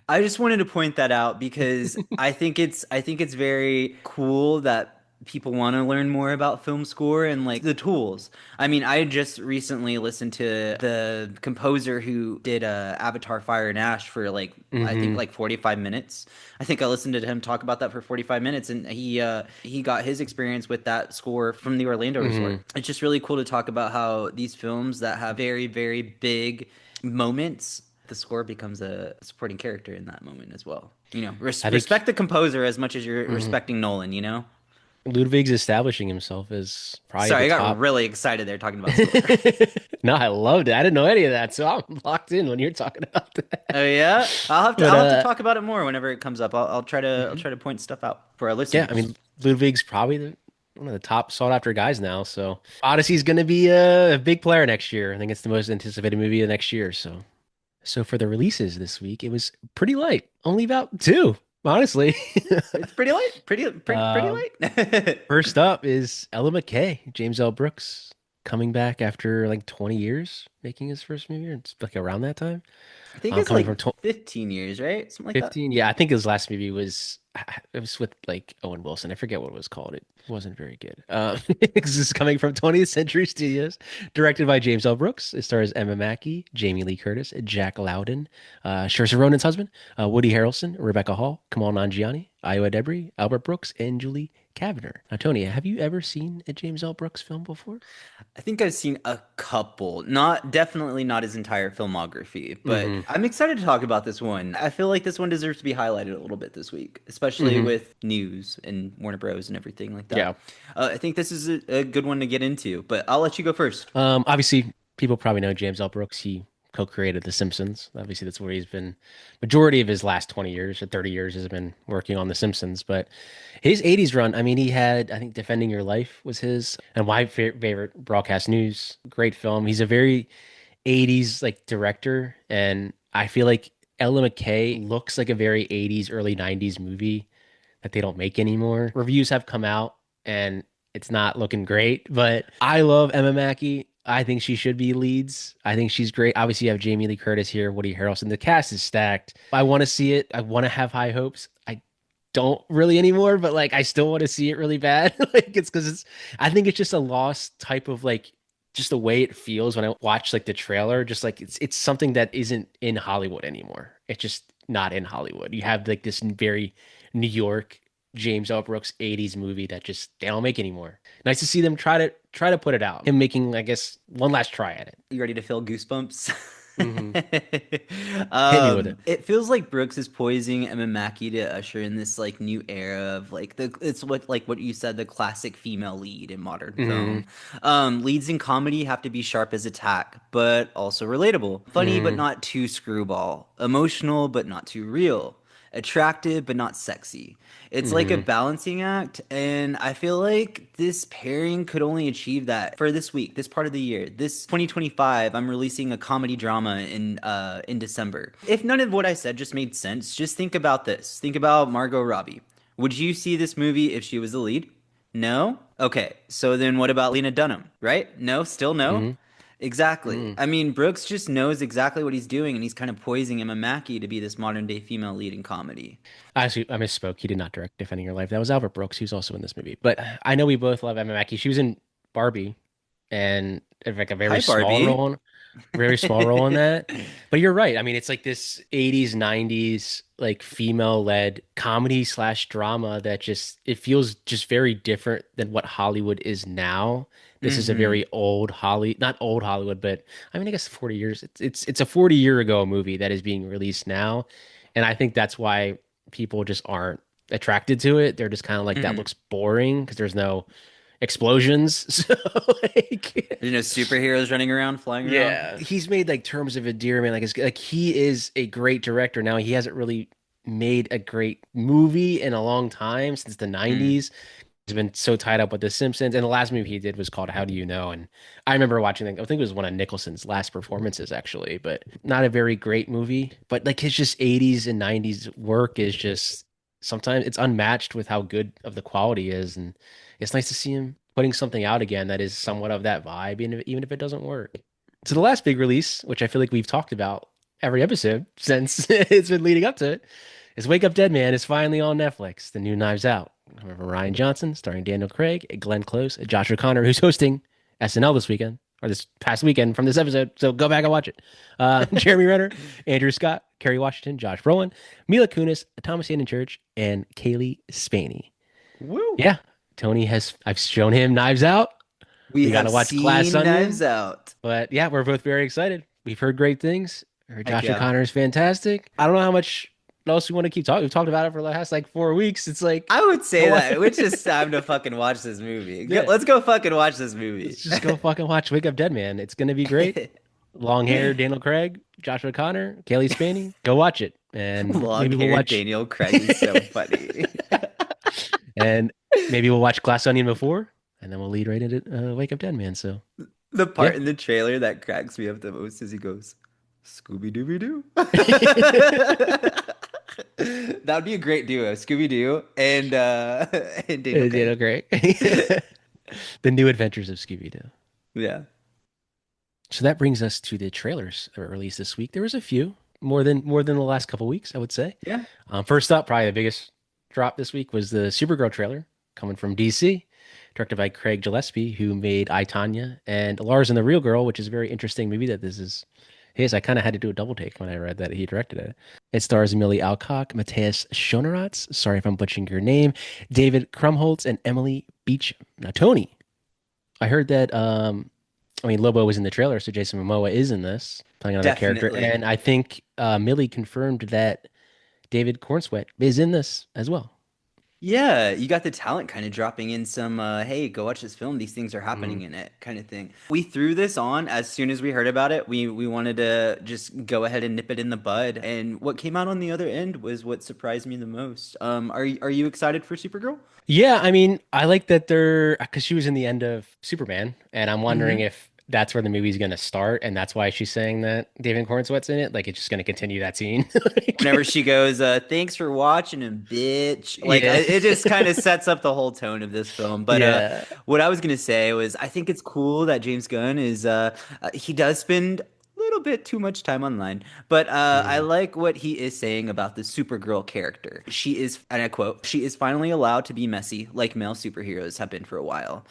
S2: I just wanted to point that out because I think it's very cool that people want to learn more about film score and like the tools. I mean, I just recently listened to the composer who did Avatar Fire and Ash for like I think
S1: Hmm.
S2: like 45 minutes. I think I listened to him talk about that for 45 minutes and he got his experience with that score from the Orlando resort.
S1: Hmm.
S2: It's just really cool to talk about how these films that have very very big moments, the score becomes a supporting character in that moment as well.
S1: I think
S2: Respect the composer as much as you're
S1: mhm.
S2: respecting Nolan.
S1: Ludwig's establishing himself as probably
S2: Sorry,
S1: the
S2: I got
S1: top.
S2: really excited there talking about score.
S1: No, I loved it. I didn't know any of that, so I'm locked in when you're talking about
S2: Oh
S1: that.
S2: yeah, I'll have to
S1: But
S2: I'll have to talk about it more whenever it comes up. I'll try to I'll
S1: mhm.
S2: try to point stuff out for our
S1: Yeah, I
S2: listeners.
S1: mean Ludwig's probably one of the top sought after guys now. So Odyssey's going to be a big player next year. I think it's the most anticipated movie of next year. So for the releases this week, it was pretty light, only about two, honestly.
S2: It's pretty late, pretty
S1: Um,
S2: late.
S1: First up is Ella McKay, James L. Brooks, coming back after like 20 years making his first movie. It's like around that time.
S2: I think it's
S1: Coming
S2: like
S1: from
S2: 15 years, right? Something like that.
S1: 15. Yeah, I think his last movie was it was with like Owen Wilson. I forget what it was called. It wasn't very good. This is coming from 20th Century Studios, directed by James L. Brooks. It stars Emma Mackey, Jamie Lee Curtis, Jack Lowden, Saoirse Ronan's husband, Woody Harrelson, Rebecca Hall, Kamal Nanjiani, Iowa Debris, Albert Brooks, and Julie Kavner. Now, Tony, have you ever seen a James L. Brooks film before?
S2: I think I've seen a couple, not definitely not his entire filmography, but
S1: Hmm.
S2: I'm excited to talk about this one. I feel like this one deserves to be highlighted a little bit this week, especially
S1: Hmm.
S2: with news and Warner Bros. And everything like that.
S1: Yeah.
S2: I think this is a good one to get into, but I'll let you go first.
S1: Obviously, people probably know James L. Brooks. He co-created The Simpsons. Obviously, that's where he's been. Majority of his last 20 years or 30 years has been working on The Simpsons. But his 80s run, I mean, he had, I think, Defending Your Life was his, and my favorite Broadcast News. Great film. He's a very 80s like director, and I feel like Ella McKay looks like a very 80s, early 90s movie that they don't make anymore. Reviews have come out and it's not looking great, but I love Emma Mackey. I think she should be leads. I think she's great. Obviously, you have Jamie Lee Curtis here, Woody Harrelson. The cast is stacked. I want to see it. I want to have high hopes. I don't really anymore, but like I still want to see it really bad. Like it's because I think it's just a lost type of like just the way it feels when I watch like the trailer. Just like it's something that isn't in Hollywood anymore. It's just not in Hollywood. You have like this very New York James L. Brooks 80s movie that just they don't make anymore. Nice to see them try to put it out. Him making, I guess, one last try at it.
S2: You ready to feel goosebumps?
S1: Hmm. Hit me with it.
S2: It feels like Brooks is poising Emma Mackey to usher in this like new era of like it's what you said, the classic female lead in modern
S1: Hmm.
S2: film. Leads in comedy have to be sharp as a tack, but also relatable. Funny but
S1: Hmm.
S2: not too screwball. Emotional but not too real. Attractive but not sexy. It's like a
S1: Hmm.
S2: balancing act, and I feel like this pairing could only achieve that for this week, this part of the year. This 2025, I'm releasing a comedy drama in December. If none of what I said just made sense, just think about this. Think about Margot Robbie. Would you see this movie if she was the lead? No? Okay, so then what about Lena Dunham, right? No, still no?
S1: Hmm.
S2: Exactly.
S1: Hmm.
S2: I mean, Brooks just knows exactly what he's doing, and he's kind of poising Emma Mackey to be this modern day female lead in comedy.
S1: Actually, I misspoke. He did not direct Defending Your Life. That was Albert Brooks. He was also in this movie. But I know we both love Emma Mackey. She was in Barbie and like a very
S2: Hi,
S1: small
S2: Barbie.
S1: role. very small role in that. But you're right. I mean, it's like this 80s, 90s, like female-led comedy slash drama that just it feels just very different than what Hollywood is now. This is a
S2: Hmm.
S1: very old not old Hollywood, but I mean, I guess 40 years. It's a 40-year ago movie that is being released now. And I think that's why people just aren't attracted to it. They're just kind of like that
S2: Hmm.
S1: looks boring because there's no explosions. So like
S2: There's no superheroes running around, flying around.
S1: yeah, he's made like terms of endearment. Like he is a great director now. He hasn't really made a great movie in a long time since the
S2: Mm.
S1: 90s. He's been so tied up with The Simpsons, and the last movie he did was called How Do You Know? And I remember watching it. I think it was one of Nicholson's last performances, actually, but not a very great movie. But like his just 80s and 90s work is just sometimes it's unmatched with how good of the quality is, and it's nice to see him putting something out again that is somewhat of that vibe, even if it doesn't work. So the last big release, which I feel like we've talked about every episode since it's been leading up to it, is Wake Up Dead Man is finally on Netflix. The new Knives Out. Remember Ryan Johnson, starring Daniel Craig, Glenn Close, Josh O'Connor, who's hosting SNL this weekend or this past weekend from this episode. So go back and watch it. Jeremy Renner, Andrew Scott, Kerry Washington, Josh Brolin, Mila Kunis, Thomas Hayden Church, and Kaylee Spaney.
S2: Woo!
S1: Yeah, Tony has. I've shown him Knives Out.
S2: We
S1: We got
S2: have
S1: to watch Glass
S2: seen Knives
S1: Onion.
S2: Out.
S1: But yeah, we're both very excited. We've heard great things. Heard
S2: Heck
S1: Josh
S2: yeah.
S1: O'Connor is fantastic. I don't know how much else we want to keep talking. We've talked about it for the last like 4 weeks. It's like,
S2: I would
S1: go
S2: say
S1: on.
S2: that it's just time to fucking watch this movie.
S1: Yeah,
S2: Let's go fucking watch this movie.
S1: let's just go fucking watch Wake Up Dead Man. It's gonna be great. Long hair, Daniel Craig, Josh O'Connor, Kaylee Spaney. Go watch it, and maybe we'll
S2: Long-haired
S1: watch,
S2: Daniel Craig is so funny.
S1: and maybe we'll watch Glass Onion before, and then we'll lead right into Wake Up Dead Man. So
S2: The
S1: yeah.
S2: part in the trailer that cracks me up the most is he goes, Scooby Dooby Doo. That would be a great duo, Scooby Doo and and Daniel
S1: Daniel
S2: Craig.
S1: Craig. The New Adventures of Scooby-Doo.
S2: Yeah.
S1: So that brings us to the trailers that were released this week. There was a few, more than the last couple weeks, I would say.
S2: Yeah.
S1: First up, probably the biggest drop this week was the Supergirl trailer coming from DC, directed by Craig Gillespie, who made I, Tonya and Lars and the Real Girl, which is a very interesting movie that this is his. I kind of had to do a double take when I read that he directed it. It stars Millie Alcock, Matthias Schoenaerts, sorry if I'm butchering your name, David Krumholtz, and Emily Beecham. Now, Tony, I heard that I mean, Lobo was in the trailer, so Jason Momoa is in this, playing another character.
S2: Definitely.
S1: And I think Millie confirmed that David Cornsweet is in this as well.
S2: Yeah, you got the talent kind of dropping in some, hey, go watch this film. These things are
S1: Mhm.
S2: happening in it, kind of thing. We threw this on as soon as we heard about it. We wanted to just go ahead and nip it in the bud. And what came out on the other end was what surprised me the most. Are you excited for Supergirl?
S1: Yeah, I mean, I like that they're because she was in the end of Superman, and I'm wondering
S2: Mm-hmm.
S1: if that's where the movie's going to start, and that's why she's saying that David Cornsweet's in it. Like, it's just going to continue that scene.
S2: Whenever
S1: Like,
S2: she goes, thanks for watching and bitch. Like
S1: yeah,
S2: it just kind of sets up the whole tone of this film. But
S1: yeah.
S2: what I was gonna say was I think it's cool that James Gunn is he does spend a little bit too much time online. But I
S1: Mm,
S2: like what he is saying about the Supergirl character. She is, and I quote, she is finally allowed to be messy like male superheroes have been for a while.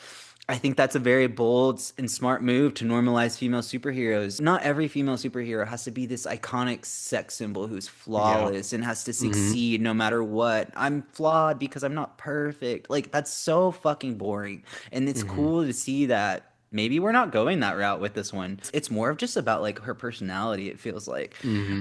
S2: I think that's a very bold and smart move to normalize female superheroes. Not every female superhero has to be this iconic sex symbol who's
S1: yeah.
S2: flawless and has to
S1: Hmm.
S2: succeed no matter what. I'm flawed because I'm not perfect. Like, that's so fucking boring. And it's
S1: Hmm.
S2: cool to see that maybe we're not going that route with this one. It's more of just about like her personality, it feels like.
S1: Hmm.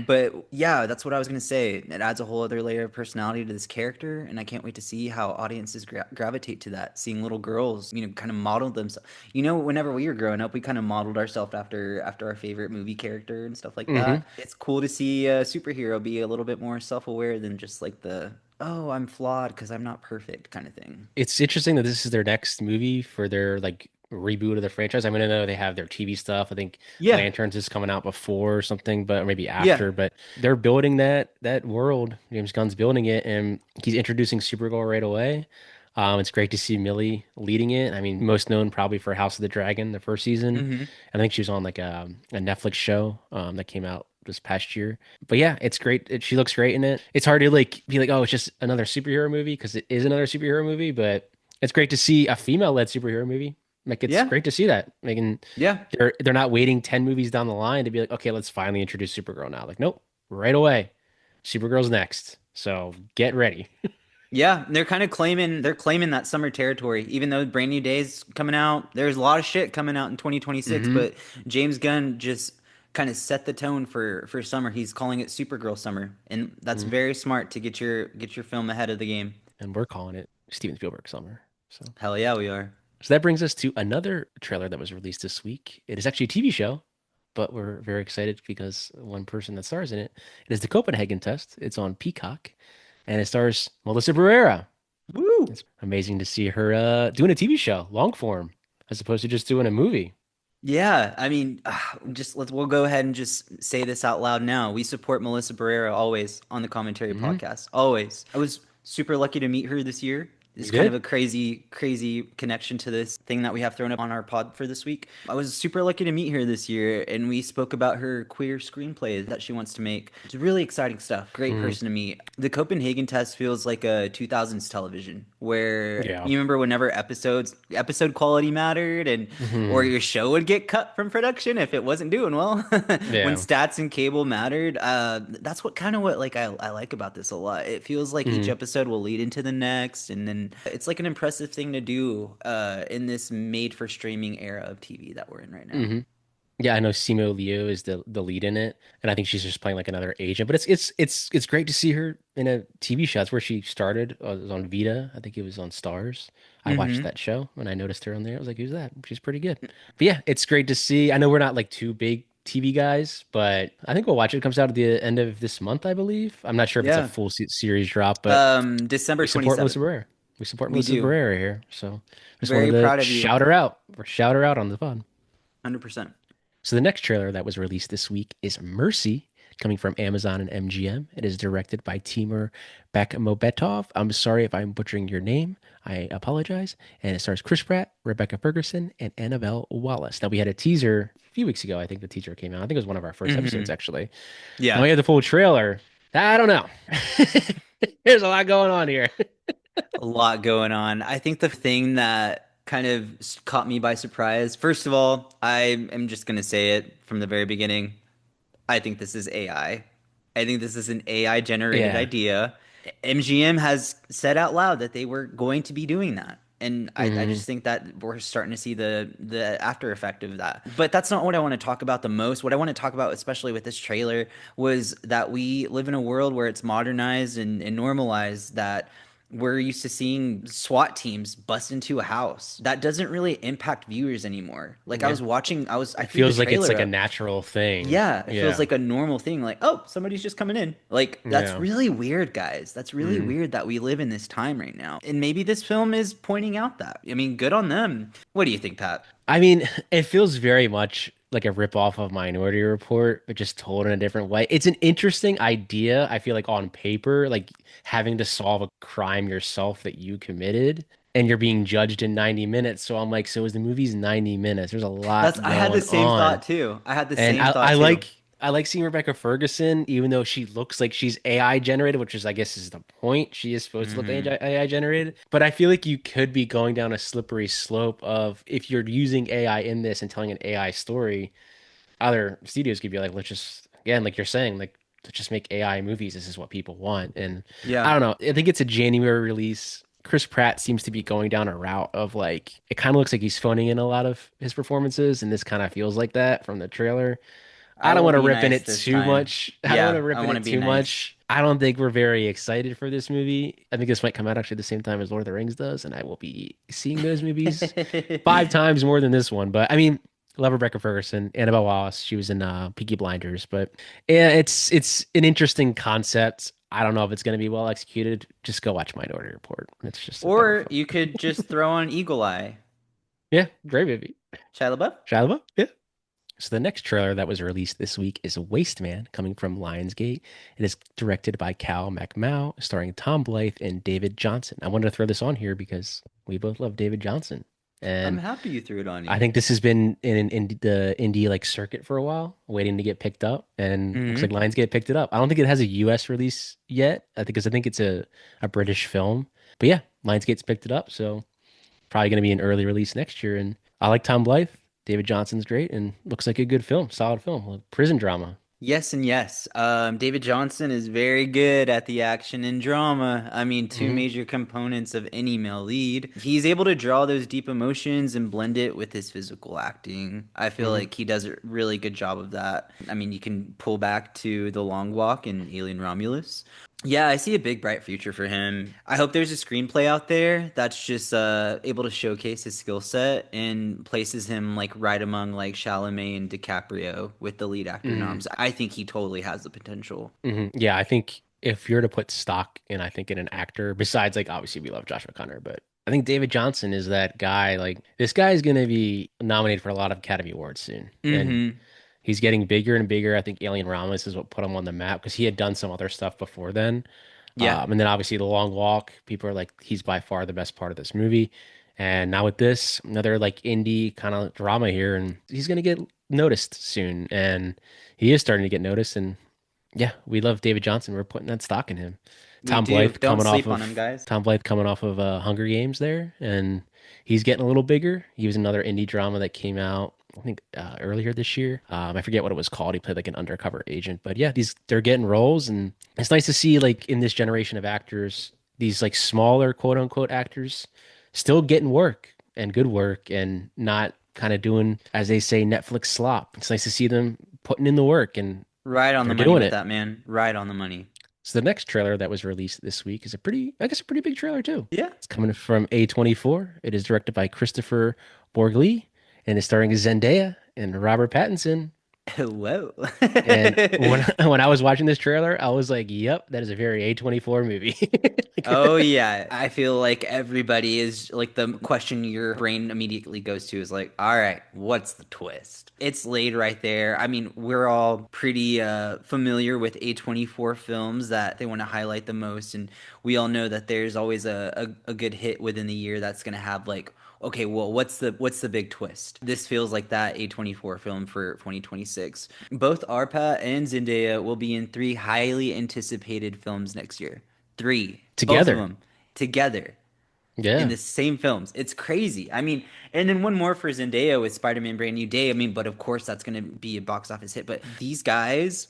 S2: But yeah, that's what I was gonna say. It adds a whole other layer of personality to this character, and I can't wait to see how audiences gravitate to that. Seeing little girls, kind of model themselves. Whenever we were growing up, we kind of modeled ourselves after our favorite movie character and stuff like
S1: Hmm.
S2: that. It's cool to see a superhero be a little bit more self-aware than just like the oh, I'm flawed because I'm not perfect kind of thing.
S1: It's interesting that this is their next movie for their like reboot of the franchise. I mean, I know they have their TV stuff. I think
S2: Yeah,
S1: Lanterns is coming out before or something, but or maybe
S2: yeah.
S1: after. But they're building that world. James Gunn's building it, and he's introducing Supergirl right away. It's great to see Millie leading it. I mean, most known probably for House of the Dragon, the first season.
S2: Hmm.
S1: I think she was on like a Netflix show that came out this past year. But yeah, it's great. She looks great in it. It's hard to like be like, oh, it's just another superhero movie because it is another superhero movie. But it's great to see a female-led superhero movie Like it's
S2: Yeah.
S1: great to see that. Like,
S2: Yeah.
S1: they're not waiting 10 movies down the line to be like, okay, let's finally introduce Supergirl now. Like, nope, right away. Supergirl's next. So get ready.
S2: Yeah, they're claiming that summer territory, even though Brand New Day's coming out. There's a lot of shit coming out in 2026,
S1: Hmm.
S2: but James Gunn just kind of set the tone for summer. He's calling it Supergirl summer, and that's very smart to get your film ahead of the game.
S1: And we're calling it Steven Spielberg summer.
S2: Hell yeah, we are.
S1: So that brings us to another trailer that was released this week. It is actually a TV show, but we're very excited because one person that stars in it. It is the Copenhagen Test. It's on Peacock, and it stars Melissa Barrera.
S2: Woo!
S1: It's amazing to see her doing a TV show, long form, as opposed to just doing a movie.
S2: Yeah, I mean, we'll go ahead and just say this out loud now. We support Melissa Barrera always on the Commentary
S1: Hmm.
S2: Podcast. Always. I was super lucky to meet her this year. It's
S1: You
S2: kind of
S1: did?
S2: a crazy connection to this thing that we have thrown up on our pod for this week. I was super lucky to meet her this year, and we spoke about her queer screenplay that she wants to make. It's really exciting stuff. Great
S1: Hmm.
S2: person to meet. The Copenhagen Test feels like a 2000s television where
S1: Yeah.
S2: you remember whenever episode quality mattered and or
S1: Hmm.
S2: your show would get cut from production if it wasn't doing well when
S1: Yeah.
S2: stats and cable mattered. That's what kind of what like I like about this a lot. It feels like each
S1: Hmm.
S2: episode will lead into the next, and then it's like an impressive thing to do in this made for streaming era of TV that we're in right now.
S1: Hmm. Yeah, I know Simo Liu is the lead in it, and I think she's just playing like another agent. But it's great to see her in a TV show. That's where she started. It was on Vita. I think it was on Stars. I watched
S2: Mm-hmm.
S1: that show and I noticed her on there. I was like, "Who's that?" She's pretty good. But yeah, it's great to see. I know we're not like two big TV guys, but I think we'll watch it. It comes out at the end of this month, I believe. I'm not sure if it's a
S2: Yeah.
S1: full series drop, but
S2: December
S1: we support
S2: 27th.
S1: Melissa Barrera. We support
S2: We
S1: Melissa
S2: do.
S1: Barrera here. So just wanted
S2: Very
S1: to
S2: proud of you.
S1: shout her out or shout her out on the pod.
S2: 100%.
S1: So the next trailer that was released this week is Mercy, coming from Amazon and MGM. It is directed by Timur Bekmambetov. I'm sorry if I'm butchering your name. I apologize. And it stars Chris Pratt, Rebecca Ferguson, and Annabelle Wallace. Now we had a teaser a few weeks ago. I think the teaser came out. I think it was one of our first episodes
S2: Mm-hmm.
S1: actually. Now
S2: Yeah.
S1: we have the full trailer. I don't know. There's a lot going on here.
S2: A lot going on. I think the thing that kind of caught me by surprise, first of all, I am just going to say it from the very beginning. I think this is AI. I think this is an AI generated
S1: Yeah.
S2: idea. MGM has said out loud that they were going to be doing that. And I
S1: Hmm.
S2: just think that we're starting to see the after effect of that. But that's not what I want to talk about the most. What I want to talk about, especially with this trailer, was that we live in a world where it's modernized and normalized that we're used to seeing SWAT teams bust into a house. That doesn't really impact viewers anymore. Like
S1: Yeah.
S2: I
S1: It
S2: threw the
S1: feels like it's
S2: trailer
S1: like a
S2: up.
S1: natural thing.
S2: Yeah, it feels
S1: Yeah.
S2: like a normal thing. Like, oh, somebody's just coming in. Like, that's
S1: Yeah.
S2: really weird, guys. That's really
S1: Mhm.
S2: weird that we live in this time right now. And maybe this film is pointing out that. I mean, good on them. What do you think, Pat?
S1: I mean, it feels very much like a ripoff of Minority Report, but just told in a different way. It's an interesting idea. I feel like on paper, like having to solve a crime yourself that you committed and you're being judged in 90 minutes. So I'm like, so is the movie's 90 minutes? There's a
S2: That's
S1: lot
S2: I had the
S1: going
S2: same
S1: on.
S2: thought too. I had the
S1: And
S2: same thought too.
S1: I like seeing Rebecca Ferguson, even though she looks like she's AI generated, which is I guess is the point. She is supposed to look
S2: Hmm.
S1: AI generated. But I feel like you could be going down a slippery slope of if you're using AI in this and telling an AI story, other studios could be like, let's just again, like you're saying, like let's just make AI movies. This is what people want. And I
S2: Yeah.
S1: don't know. I think it's a January release. Chris Pratt seems to be going down a route of like it kind of looks like he's phoning in a lot of his performances, and this kind of feels like that from the trailer.
S2: I
S1: I don't
S2: will
S1: want to
S2: be
S1: rip in
S2: nice
S1: it
S2: this
S1: too
S2: time.
S1: much. I don't want to
S2: Yeah, I
S1: rip in
S2: want to
S1: it
S2: be
S1: too
S2: nice.
S1: much. I don't think we're very excited for this movie. I think this might come out actually the same time as Lord of the Rings does, and I will be seeing those movies five times more than this one. But I mean, love Rebecca Ferguson, Annabelle Wallis. She was in Peaky Blinders, but yeah, it's an interesting concept. I don't know if it's going to be well executed. Just go watch Minority Report. It's just a better
S2: Or
S1: film.
S2: you could just throw on Eagle Eye.
S1: Yeah, great movie.
S2: Shia LaBeouf?
S1: Shia LaBeouf. Yeah. So the next trailer that was released this week is Waste Man, coming from Lionsgate. It is directed by Cal McMahon, starring Tom Blythe and David Johnson. I wanted to throw this on here because we both love David Johnson,
S2: I'm
S1: and
S2: happy you threw it on
S1: I
S2: you.
S1: think this has been in the indie like circuit for a while, waiting to get picked up, and looks like
S2: Hmm.
S1: Lionsgate picked it up. I don't think it has a U.S. release yet. I think it's a British film, but yeah, Lionsgate's picked it up, so probably going to be an early release next year. And I like Tom Blythe. David Johnson's great and looks like a good film, solid film, a prison drama.
S2: Yes and yes. David Johnson is very good at the action and drama. I mean, two
S1: Hmm.
S2: major components of any male lead. He's able to draw those deep emotions and blend it with his physical acting. I feel
S1: Hmm.
S2: like he does a really good job of that. I mean, you can pull back to The Long Walk and Alien Romulus. Yeah, I see a big bright future for him. I hope there's a screenplay out there that's just able to showcase his skill set and places him like right among like Chalamet and DiCaprio with the lead actor
S1: Hmm.
S2: noms. I think he totally has the potential.
S1: Hmm. Yeah, I think if you're to put stock in, I think in an actor, besides like obviously we love Josh McConnor, but I think David Johnson is that guy. Like this guy is going to be nominated for a lot of Academy Awards soon, and
S2: Mm-hmm.
S1: he's getting bigger and bigger. I think Alien Romulus is what put him on the map because he had done some other stuff before then.
S2: Yeah.
S1: And then obviously The Long Walk, people are like, he's by far the best part of this movie. And now with this, another like indie kind of drama here, and he's gonna get noticed soon. And he is starting to get noticed. And yeah, we love David Johnson. We're putting that stock in him.
S2: We do. Don't sleep on him, guys.
S1: Tom Blythe coming off of Hunger Games there, and he's getting a little bigger. He was another indie drama that came out, I think, earlier this year. I forget what it was called. He played like an undercover agent, but yeah, they're getting roles, and it's nice to see like in this generation of actors, these like smaller quote unquote actors still getting work and good work, and not kind of doing as they say Netflix slop. It's nice to see them putting in the work, and
S2: Right on the
S1: they're
S2: money
S1: doing
S2: with
S1: it.
S2: that, man. Right on the money.
S1: So the next trailer that was released this week is I guess, a pretty big trailer too.
S2: Yeah.
S1: It's coming from A24. It is directed by Christopher Borgli and is starring Zendaya and Robert Pattinson.
S2: Whoa.
S1: And when when I was watching this trailer, I was like, "Yep, that is a very A24 movie."
S2: Oh yeah, I feel like everybody is like the question your brain immediately goes to is like, all right, what's the twist? It's laid right there. I mean, we're all pretty familiar with A24 films that they want to highlight the most, and we all know that there's always a good hit within the year that's gonna have like, okay, well, what's the big twist? This feels like that A24 film for 2026. Both Arpa and Zendaya will be in three highly anticipated films next year. Three, both of
S1: Together.
S2: them together in
S1: Yeah.
S2: the same films. It's crazy. I mean, and then one more for Zendaya with Spider-Man Brand New Day. I mean, but of course that's going to be a box office hit. But these guys,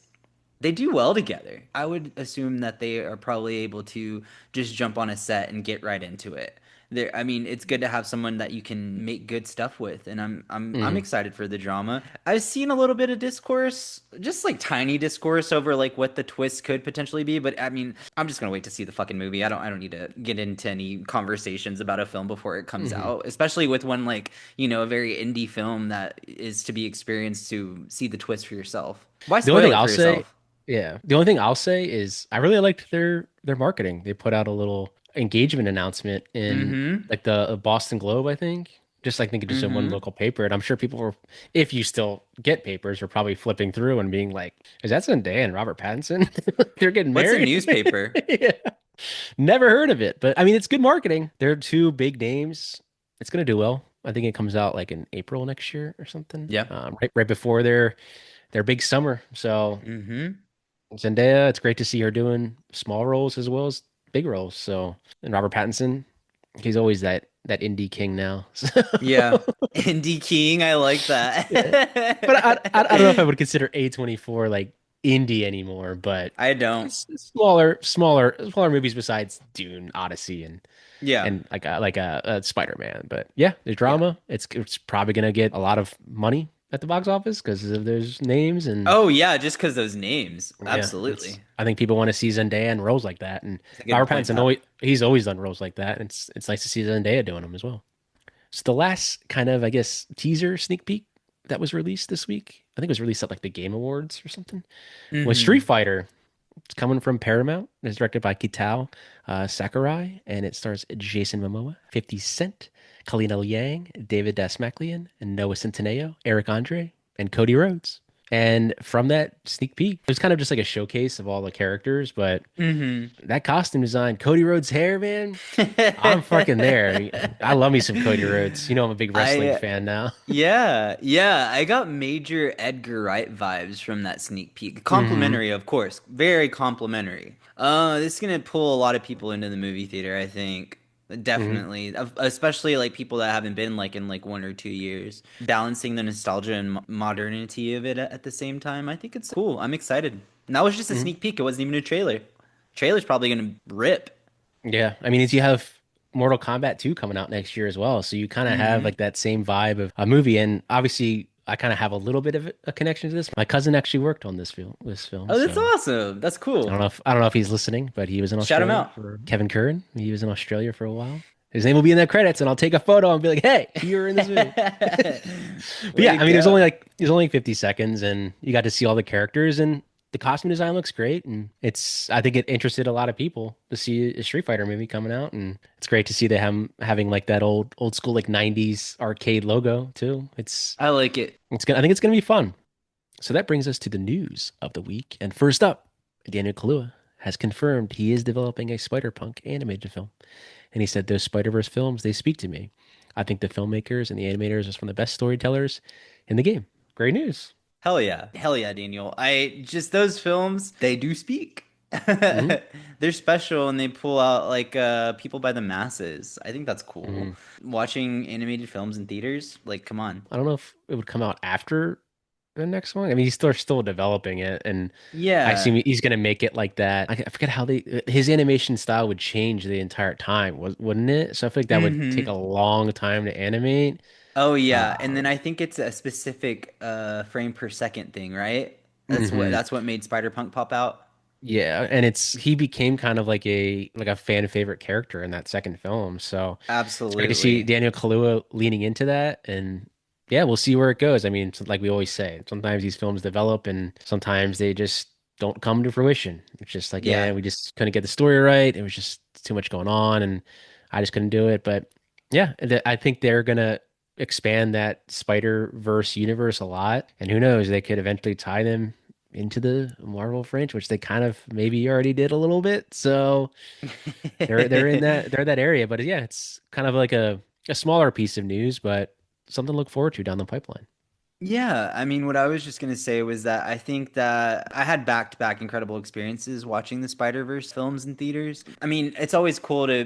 S2: they do well together. I would assume that they are probably able to just jump on a set and get right into it. There, I mean, it's good to have someone that you can make good stuff with, and I'm
S1: Hmm.
S2: excited for the drama. I've seen a little bit of discourse, just like tiny discourse over like what the twist could potentially be, but I mean, I'm just gonna wait to see the fucking movie. I don't need to get into any conversations about a film before it comes
S1: Hmm.
S2: out, especially with one like, a very indie film that is to be experienced to see the twist for yourself. Why
S1: The only
S2: spoil
S1: thing
S2: it
S1: I'll
S2: for
S1: say,
S2: yourself?
S1: yeah, the only thing I'll say is I really liked their marketing. They put out a little engagement announcement in
S2: Mm-hmm.
S1: like the Boston Globe, I think. Just I think just in one
S2: Mm-hmm.
S1: local paper, and I'm sure people were, if you still get papers, were probably flipping through and being like, "Is that Zendaya and Robert Pattinson? They're getting
S2: What's a
S1: married?"
S2: newspaper?
S1: Yeah, never heard of it, but I mean, it's good marketing. They're two big names. It's gonna do well. I think it comes out like in April next year or something,
S2: Yeah.
S1: right before their big summer. So
S2: Mm-hmm.
S1: Zendaya, it's great to see her doing small roles as well as big roles. So, and Robert Pattinson, he's always that indie king now.
S2: Yeah. Indie King, I like
S1: Yeah. But I don't know if I
S2: that.
S1: would consider A24 like indie anymore, but
S2: I don't.
S1: it's smaller movies besides Dune, Odyssey,
S2: Yeah.
S1: and like a Spider-Man. But yeah, there's
S2: Yeah.
S1: drama. It's probably gonna get a lot of money at the box office because of those names. And
S2: Oh yeah, just because those names.
S1: yeah, it's
S2: Absolutely.
S1: I think people want to see Zendaya in roles like that, and
S2: It's a good
S1: Robert
S2: point,
S1: Pattinson
S2: Pap.
S1: he's always done roles like that, and it's nice to see Zendaya doing them as well. So the last kind of I guess teaser sneak peek that was released this week, I think it was released at like the Game Awards or something, was Street
S2: Mm-hmm.
S1: Fighter. It's coming from Paramount. It's directed by Kitao Sakurai, and it stars Jason Momoa, 50 Cent, Kalina Liang, David Dasmalkian, and Noah Centineo, Eric Andre, and Cody Rhodes. And from that sneak peek, it was kind of just like a showcase of all the characters, but
S2: Mm-hmm.
S1: that costume design, Cody Rhodes' hair, man, I'm fucking there. I love me some Cody Rhodes. You know, I'm a big wrestling
S2: I
S1: fan now.
S2: Yeah, yeah, I got major Edgar Wright vibes from that sneak peek.
S1: Hmm.
S2: Complimentary, of course, very complimentary. This is gonna pull a lot of people into the movie theater, I think.
S1: Hmm.
S2: Definitely. Especially like people that haven't been like in like 1 or 2 years. Balancing the nostalgia and modernity of it at the same time. I think it's cool. I'm excited. And that was just a
S1: Hmm.
S2: sneak peek. It wasn't even a trailer. Trailer's probably gonna rip.
S1: Yeah, I mean, as you have Mortal Kombat 2 coming out next year as well, so you kind of have
S2: Hmm.
S1: like that same vibe of a movie, and obviously, I kind of have a little bit of a connection to this. My cousin actually worked on this film,
S2: Oh, that's
S1: so
S2: awesome. That's cool.
S1: I don't know if he's listening, but he was in
S2: Shout him
S1: Australia
S2: out.
S1: for Kevin Curran. He was in Australia for a while. His name will be in the credits, and I'll take a photo and be like, "Hey, you were in this movie." But
S2: Way
S1: yeah,
S2: to
S1: I mean,
S2: go.
S1: there's only 50 seconds, and you got to see all the characters, and the costume design looks great, and it's I think it interested a lot of people to see a Street Fighter movie coming out, and it's great to see them having like that old school like 90s arcade logo too.
S2: I like it.
S1: It's gonna I think it's gonna be fun. So that brings us to the news of the week, and first up, Daniel Kaluuya has confirmed he is developing a Spider-Punk animated film, and he said those Spider-Verse films they speak to me. I think the filmmakers and the animators are some of the best storytellers in the game. Great news.
S2: Hell yeah. Hell yeah, Daniel. I just those films, they do speak.
S1: Hmm.
S2: They're special and they pull out like people by the masses. I think that's cool.
S1: Hmm.
S2: Watching animated films in theaters, like come on.
S1: I don't know if it would come out after the next one. I mean, he's still developing it, and I assume
S2: Yeah.
S1: he's gonna make it like that. I forget how they his animation style would change the entire time, wouldn't it? So I feel like that would take a
S2: Hmm.
S1: long time to animate.
S2: Oh yeah. And then
S1: Um,
S2: I think it's a specific frame per second thing, right?
S1: mhm.
S2: That's what made Spider-Punk pop out.
S1: Yeah, and he became kind of like a fan favorite character in that second film. So it's great to see
S2: Absolutely.
S1: Daniel Kaluuya leaning into that, and yeah, we'll see where it goes. I mean, like we always say, sometimes these films develop, and sometimes they just don't come to fruition. It's just like, yeah,
S2: Yeah.
S1: we just couldn't get the story right. It was just too much going on, and I just couldn't do it. But yeah, I think they're gonna expand that Spider-Verse universe a lot, and who knows, they could eventually tie them into the Marvel franchise, which they kind of maybe already did a little bit. So they're in that area. But yeah, it's kind of like a smaller piece of news, but something to look forward to down the pipeline.
S2: Yeah, I mean, what I was just gonna say was that I think that I had back-to-back incredible experiences watching the Spider-Verse films in theaters. I mean, it's always cool to,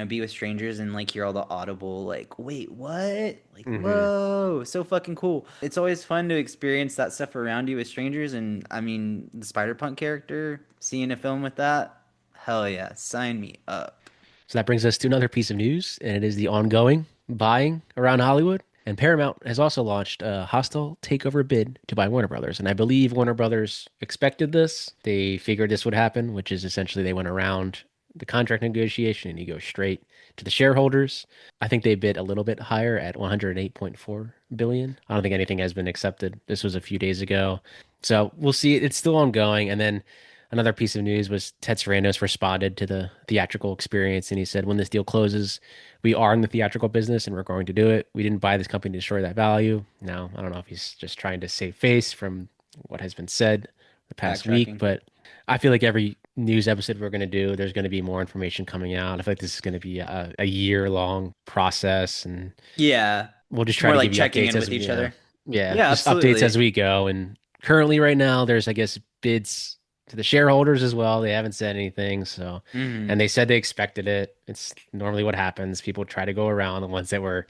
S2: be with strangers and like hear all the audible, like, wait, what? Like,
S1: Hmm.
S2: whoa, so fucking cool. It's always fun to experience that stuff around you with strangers. And I mean, the Spider-Punk character, seeing a film with that, hell yeah, sign me up.
S1: So that brings us to another piece of news, and it is the ongoing buying around Hollywood. And Paramount has also launched a hostile takeover bid to buy Warner Brothers. And I believe Warner Brothers expected this. They figured this would happen, which is essentially they went around the contract negotiation and you go straight to the shareholders. I think they bid a little bit higher at 108.4 billion. I don't think anything has been accepted. This was a few days ago. So we'll see. It's still ongoing. And then another piece of news was Ted Sarandos responded to the theatrical experience, and he said, "When this deal closes, we are in the theatrical business, and we're going to do it. We didn't buy this company to destroy that value." Now, I don't know if he's just trying to save face from what has been said the past week,
S2: Backtracking.
S1: but I feel like every news episode we're going to do, there's going to be more information coming out. I feel like this is going to be a year long process, and
S2: Yeah,
S1: we'll just try
S2: more
S1: to
S2: like
S1: give you
S2: checking
S1: updates
S2: in
S1: as
S2: with each other.
S1: yeah,
S2: Yeah,
S1: just updates as
S2: absolutely.
S1: we go. And currently, right now, there's I guess bids to the shareholders as well. They haven't said anything, so and
S2: Hmm.
S1: they said they expected it. It's normally what happens. People try to go around the ones that were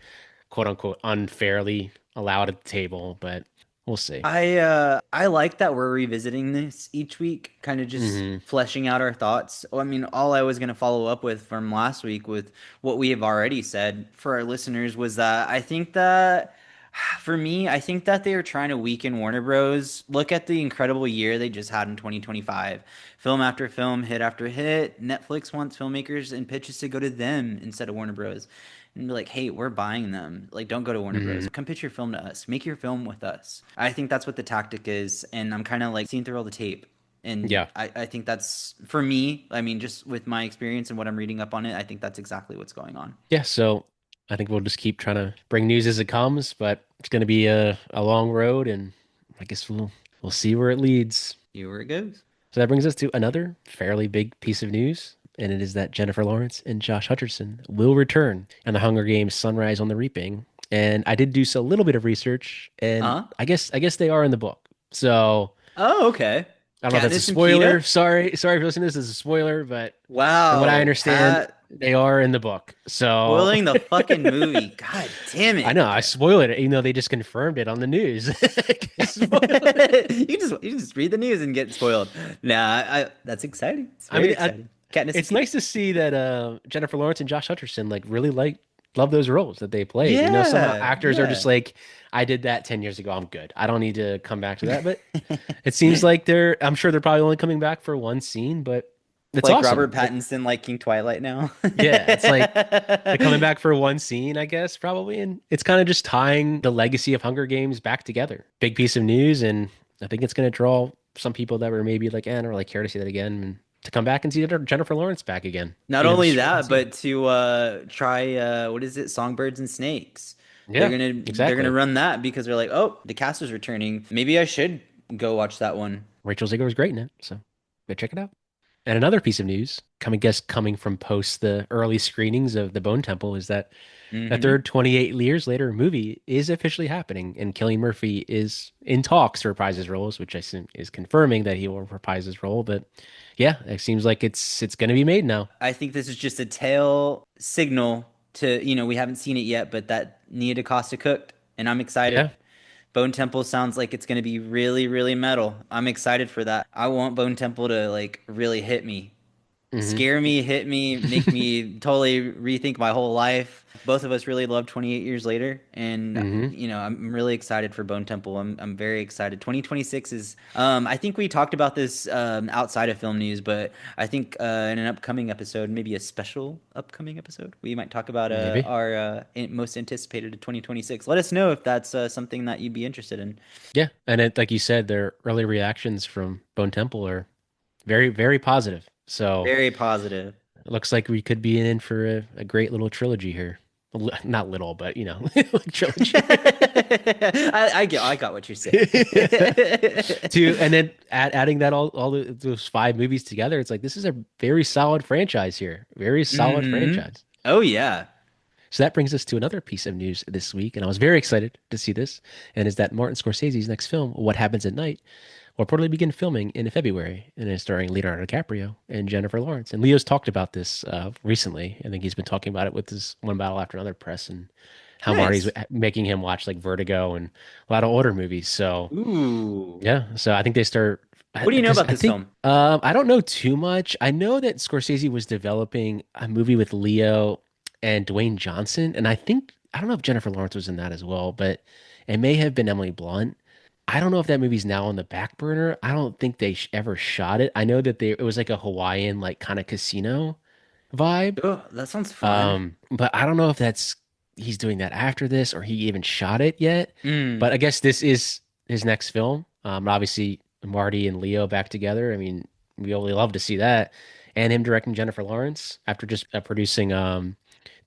S1: quote unquote unfairly allowed at the table, but we'll see.
S2: I like that we're revisiting this each week, kind of just
S1: Hmm.
S2: fleshing out our thoughts. I mean, all I was going to follow up with from last week with what we have already said for our listeners was that I think that for me, I think that they are trying to weaken Warner Bros. Look at the incredible year they just had in 2025. Film after film, hit after hit. Netflix wants filmmakers and pitches to go to them instead of Warner Bros. And be like, hey, we're buying them. Like, don't go to Warner
S1: Hmm.
S2: Bros. Come pitch your film to us. Make your film with us. I think that's what the tactic is. And I'm kind of like seeing through all the tape. And
S1: Yeah.
S2: I think that's for me. I mean, just with my experience and what I'm reading up on it, I think that's exactly what's going on.
S1: Yeah, so I think we'll just keep trying to bring news as it comes, but it's going to be a long road, and I guess we'll see where it leads.
S2: See where it goes.
S1: So that brings us to another fairly big piece of news, and it is that Jennifer Lawrence and Josh Hutcherson will return in the Hunger Games: Sunrise on the Reaping. And I did do a little bit of research, and
S2: Uh huh.
S1: I guess they are in the book. So
S2: Oh, okay.
S1: I don't know if that's a
S2: Katniss and
S1: spoiler.
S2: Peeta?
S1: Sorry if you're listening to this as a spoiler, but from what I
S2: Wow,
S1: understand,
S2: Pat
S1: they are in the book. So
S2: spoiling the fucking movie. God damn
S1: I
S2: it.
S1: know I spoiled it, even though they just confirmed it on the news. Spoiler.
S2: You just read the news and get spoiled. Nah, that's exciting. It's
S1: I
S2: very
S1: mean,
S2: exciting. Katniss and
S1: it's
S2: Peeta.
S1: nice to see that Jennifer Lawrence and Josh Hutcherson like really love those roles that they played. You know, some
S2: Yeah,
S1: actors are just
S2: yeah.
S1: like, I did that 10 years ago. I'm good. I don't need to come back to that. But it seems like I'm sure they're probably only coming back for one scene, but it's
S2: Like
S1: awesome.
S2: Robert
S1: Like,
S2: Pattinson liking Twilight now.
S1: yeah, it's like they're coming back for one scene, I guess, probably. And it's kind of just tying the legacy of Hunger Games back together. Big piece of news. And I think it's going to draw some people that were maybe like, I don't really care to see that again. And to come back and see Jennifer Lawrence back again,
S2: Not
S1: even if it's
S2: only
S1: just for one
S2: that,
S1: scene.
S2: but to try what is it, Songbirds and Snakes. They're
S1: Yeah,
S2: gonna
S1: exactly.
S2: run that because they're like, oh, the cast is returning. Maybe I should go watch that one.
S1: Rachel Zegler was great in it. So go check it out. And another piece of news, coming from post the early screenings of The Bone Temple, is that a
S2: Hmm.
S1: third 28 years later movie is officially happening, and Cillian Murphy is in talks to reprise his roles, which I assume is confirming that he will reprise his role. But yeah, it seems like it's going to be made now.
S2: I think this is just a tail signal to, we haven't seen it yet, but that Nia DaCosta cooked, and I'm excited.
S1: Yeah.
S2: Bone Temple sounds like it's going to be really, really metal. I'm excited for that. I want Bone Temple to like really hit me.
S1: Hmm.
S2: Scare me, hit me, make me totally rethink my whole life. Both of us really love 28 Years Later, and
S1: Hmm.
S2: I'm really excited for Bone Temple. I'm very excited. 2026 is I think we talked about this outside of film news, but I think in an upcoming episode, maybe a special upcoming episode, we might talk about
S1: Maybe.
S2: our most anticipated of 2026. Let us know if that's something that you'd be interested in.
S1: Yeah. And like you said, their early reactions from Bone Temple are very, very positive. So
S2: Very positive.
S1: it looks like we could be in for a great little trilogy here. Not little, but like trilogy.
S2: I got what you're saying.
S1: And then adding that those five movies together, it's like this is a very solid franchise here. Very solid
S2: Hmm.
S1: franchise.
S2: Oh yeah.
S1: So that brings us to another piece of news this week, and I was very excited to see this, and is that Martin Scorsese's next film, What Happens at Night, will reportedly begin filming in February, and is starring Leonardo DiCaprio and Jennifer Lawrence. And Leo's talked about this recently. I think he's been talking about it with his One Battle After Another press, and how Marty's
S2: Nice.
S1: making him watch like Vertigo and a lot of older movies. So
S2: Ooh.
S1: yeah, so I think they start
S2: What do you know
S1: because
S2: about
S1: I
S2: this
S1: think
S2: film?
S1: I don't know too much. I know that Scorsese was developing a movie with Leo and Dwayne Johnson, and I don't know if Jennifer Lawrence was in that as well, but it may have been Emily Blunt. I don't know if that movie's now on the back burner. I don't think they ever shot it. I know that it was like a Hawaiian like kind of casino vibe.
S2: Oh, that sounds fun.
S1: But I don't know if that's he's doing that after this or he even shot it yet.
S2: Mm.
S1: But I guess this is his next film. Obviously Marty and Leo back together. I mean, we really love to see that. And him directing Jennifer Lawrence after just producing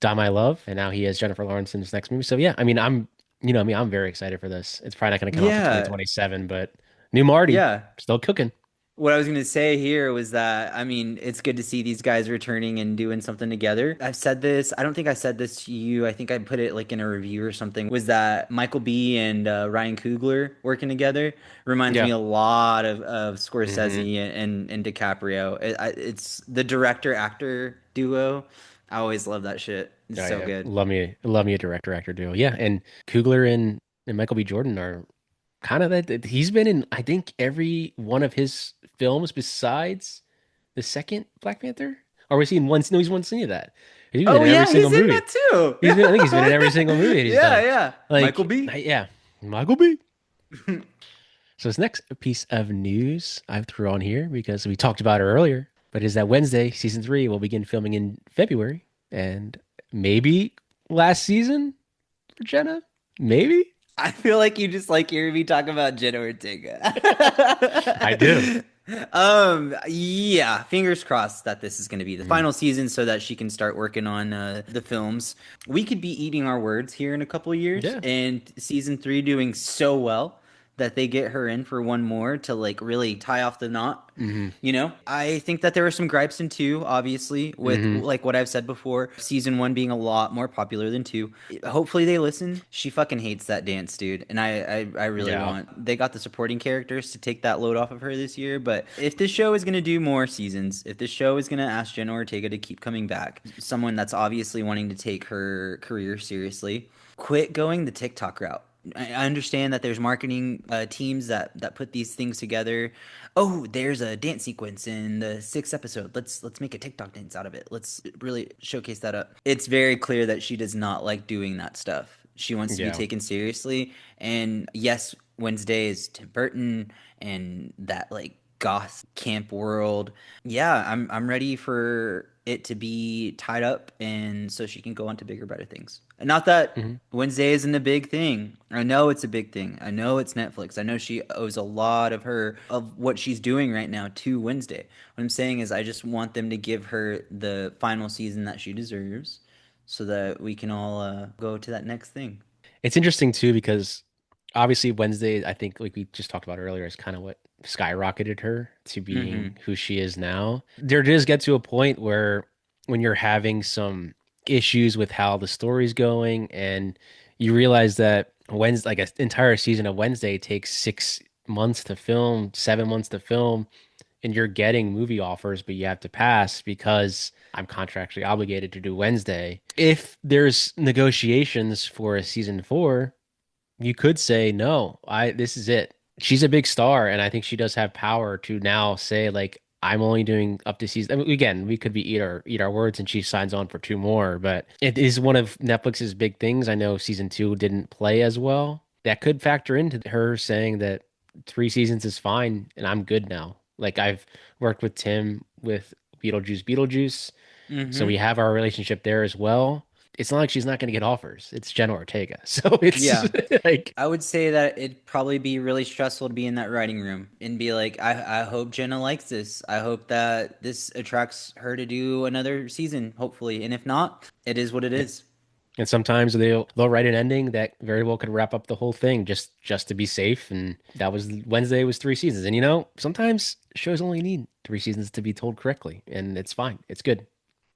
S1: Die My Love, and now he has Jennifer Lawrence in his next movie. So yeah, I mean, I'm very excited for this. It's probably not going to come out till
S2: Yeah.
S1: 2027, but new Marty
S2: Yeah.
S1: still cooking.
S2: What I was gonna say here was that I mean it's good to see these guys returning and doing something together. I've said this. I don't think I said this to you. I think I put it like in a review or something. Was that Michael B. and Ryan Coogler working together reminds me
S1: Yeah.
S2: a lot of
S1: Hmm.
S2: Scorsese and DiCaprio. It's the director actor duo. I always love that shit. It's
S1: Oh
S2: so
S1: yeah,
S2: good.
S1: love me a director actor duo. Yeah, and Coogler and Michael B. Jordan are kind of he's been in I think every one of his films besides the second Black Panther. Or was he in one? No, he's one scene of that. He's been
S2: Oh
S1: in every
S2: yeah,
S1: single
S2: he's in
S1: movie.
S2: that too.
S1: I think he's been in every single movie he's
S2: Yeah,
S1: done.
S2: yeah. Michael
S1: Like,
S2: B.
S1: yeah, Michael B. So this next piece of news I threw on here because we talked about it earlier, but is that Wednesday season three will begin filming in February, and maybe last season for Jenna, maybe.
S2: I feel like you just like hearing me talk about Jenna Ortega.
S1: I do.
S2: Yeah, fingers crossed that this is going to be the
S1: Mm.
S2: final season so that she can start working on the films. We could be eating our words here in a couple of years
S1: Yeah.
S2: and season three doing so well that they get her in for one more to like really tie off the knot.
S1: Hmm.
S2: You know, I think that there were some gripes in two, obviously, with
S1: Hmm.
S2: like what I've said before, season one being a lot more popular than two. Hopefully they listen. She fucking hates that dance, dude. And I really
S1: Yeah.
S2: want, they got the supporting characters to take that load off of her this year. But if this show is going to do more seasons, if this show is going to ask Jenna Ortega to keep coming back, someone that's obviously wanting to take her career seriously, quit going the TikTok route. I understand that there's marketing teams that put these things together. Oh, there's a dance sequence in the sixth episode. Let's make a TikTok dance out of it. Let's really showcase that up. It's very clear that she does not like doing that stuff. She wants to be
S1: Yeah.
S2: taken seriously. And yes, Wednesday is Tim Burton and that like goth camp world. Yeah, I'm ready for it to be tied up and so she can go on to bigger, better things. And not that
S1: Hmm.
S2: Wednesday isn't a big thing. I know it's a big thing. I know it's Netflix. I know she owes a lot of her of what she's doing right now to Wednesday. What I'm saying is I just want them to give her the final season that she deserves so that we can all go to that next thing.
S1: It's interesting too because obviously Wednesday, I think like we just talked about earlier, is kind of what skyrocketed her to being
S2: Mm-hmm.
S1: who she is now. There does get to a point where when you're having some issues with how the story's going and you realize that Wednesday, like an entire season of Wednesday takes 6 months to film, 7 months to film, and you're getting movie offers, but you have to pass because I'm contractually obligated to do Wednesday. If there's negotiations for a season four, you could say no, I this is it. She's a big star, and I think she does have power to now say like I'm only doing up to season. I mean, again, we could be eat our words, and she signs on for two more. But it is one of Netflix's big things. I know season two didn't play as well. That could factor into her saying that 3 seasons is fine, and I'm good now. Like I've worked with Tim with Beetlejuice, so
S2: Mm-hmm.
S1: we have our relationship there as well. It's not like she's not going to get offers. It's Jenna Ortega. So it's
S2: Yeah.
S1: like,
S2: I would say that it'd probably be really stressful to be in that writing room and be like, I hope Jenna likes this. I hope that this attracts her to do another season, hopefully. And if not, it is what it
S1: yeah.
S2: is.
S1: And sometimes they'll write an ending that very well could wrap up the whole thing just to be safe. And that was Wednesday was 3 seasons. And sometimes shows only need 3 seasons to be told correctly, and it's fine. It's good.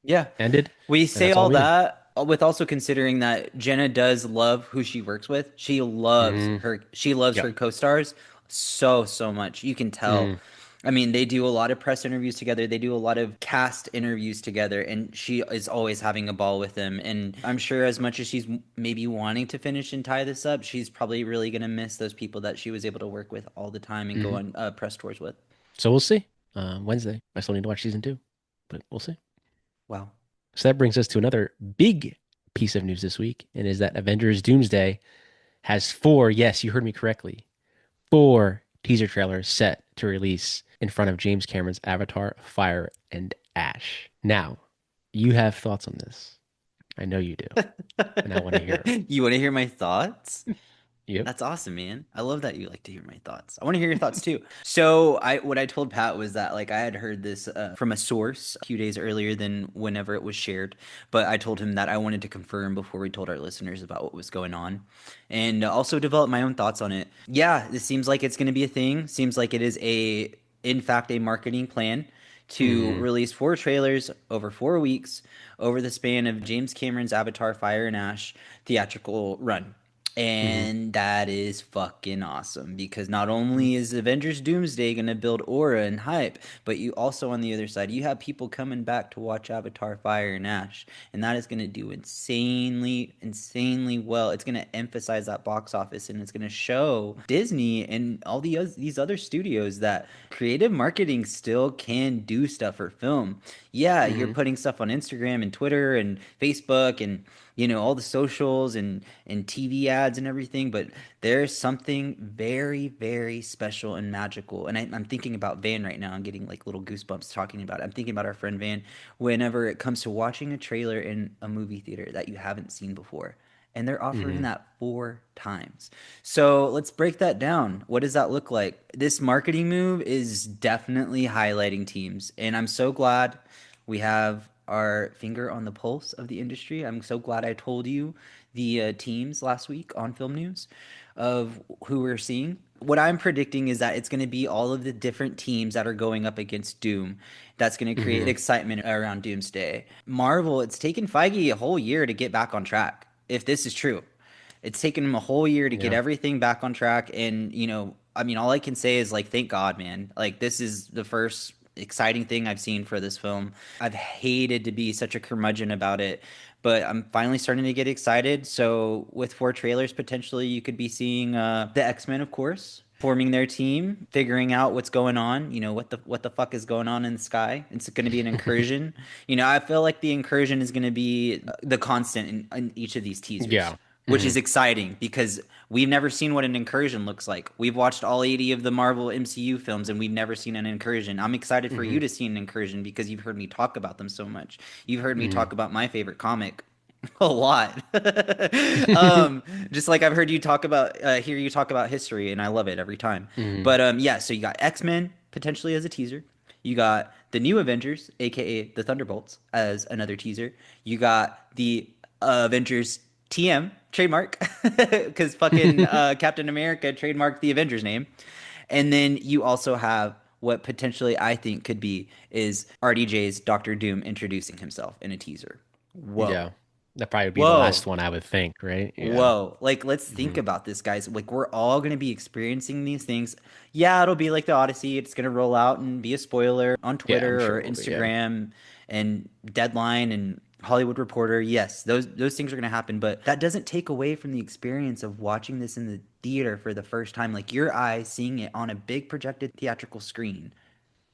S2: Yeah.
S1: Ended,
S2: We
S1: and
S2: say
S1: that's all
S2: all
S1: we need.
S2: that with also considering that Jenna does love who she works with.
S1: Mm,
S2: She loves her
S1: yep.
S2: co-stars so much. You can tell.
S1: Mm,
S2: I mean, they do a lot of press interviews together. They do a lot of cast interviews together, and she is always having a ball with them. And I'm sure as much as she's maybe wanting to finish and tie this up, she's probably really gonna miss those people that she was able to work with all the time and go
S1: hmm.
S2: on press tours with.
S1: So we'll see. Wednesday. I still need to watch season two, but we'll see.
S2: Wow.
S1: So that brings us to another big piece of news this week, and is that Avengers Doomsday has four, yes, you heard me correctly, four teaser trailers set to release in front of James Cameron's Avatar, Fire and Ash. Now, you have thoughts on this. I know you do, and I want to hear them.
S2: You want to hear my thoughts?
S1: Yep.
S2: That's awesome, man. I love that you like to hear my thoughts. I want to hear your thoughts too. So, I what I told Pat was that like I had heard this from a source a few days earlier than whenever it was shared, but I told him that I wanted to confirm before we told our listeners about what was going on, and also develop my own thoughts on it. Yeah, this seems like it's going to be a thing. Seems like it is in fact, a marketing plan to
S1: Mm-hmm.
S2: release four trailers over 4 weeks over the span of James Cameron's Avatar, Fire and Ash theatrical run.
S1: Mm-hmm.
S2: And that is fucking awesome because not
S1: Mm-hmm.
S2: only is Avengers Doomsday going to build aura and hype, but you also on the other side, you have people coming back to watch Avatar Fire and Ash, and that is going to do insanely well. It's going to emphasize that box office and it's going to show Disney and all these other studios that creative marketing still can do stuff for film. Yeah, you're
S1: Mm-hmm.
S2: putting stuff on Instagram and Twitter and Facebook and all the socials and TV ads and everything, but there's something very special and magical. And I'm thinking about Van right now. I'm getting like little goosebumps talking about it. I'm thinking about our friend Van whenever it comes to watching a trailer in a movie theater that you haven't seen before. And they're offering
S1: Mm-hmm.
S2: that 4 times. So let's break that down. What does that look like? This marketing move is definitely highlighting teams. And I'm so glad we have our finger on the pulse of the industry. I'm so glad I told you the teams last week on Film News of who we're seeing. what I'm predicting is that it's going to be all of the different teams that are going up against Doom. That's going to create
S1: Hmm.
S2: excitement around Doomsday. Marvel, it's taken Feige a whole year to get back on track. If this is true, it's taken him a whole year to get
S1: Yeah.
S2: everything back on track. And, I mean, all I can say is like, thank God, man. Like, this is the first exciting thing I've seen for this film. I've hated to be such a curmudgeon about it, but I'm finally starting to get excited. So with four trailers, potentially you could be seeing the X-Men, of course, forming their team, figuring out what's going on. What the fuck is going on in the sky? It's going to be an incursion. I feel like the incursion is going to be the constant in each of these teasers.
S1: Yeah.
S2: Which
S1: Hmm.
S2: is exciting because we've never seen what an incursion looks like. We've watched all 80 of the Marvel MCU films and we've never seen an incursion. I'm excited for
S1: Hmm.
S2: you to see an incursion because you've heard me talk about them so much. You've heard me
S1: Hmm.
S2: talk about my favorite comic a lot. um, just like I've heard you talk about, hear you talk about history, and I love it every time.
S1: Hmm.
S2: But yeah, so you got X-Men potentially as a teaser. You got the new Avengers, aka the Thunderbolts, as another teaser. You got the Avengers TM trademark because fucking Captain America trademarked the Avengers name. And then you also have what potentially I think could be is RDJ's Doctor Doom introducing himself in a teaser.
S1: Yeah.
S2: Whoa.
S1: That probably would be the
S2: Whoa.
S1: last one I would think, right? Yeah.
S2: Whoa. Like, let's think
S1: Hmm.
S2: about this, guys. Like, we're all going to be experiencing these things. Yeah, it'll be like the Odyssey. It's going to roll out and be a spoiler on
S1: Yeah, I'm
S2: Twitter
S1: sure
S2: or
S1: it will be. Yeah.
S2: Instagram and Deadline and Hollywood Reporter. Yes, those things are going to happen, but that doesn't take away from the experience of watching this in the theater for the first time. Like, your eyes seeing it on a big projected theatrical screen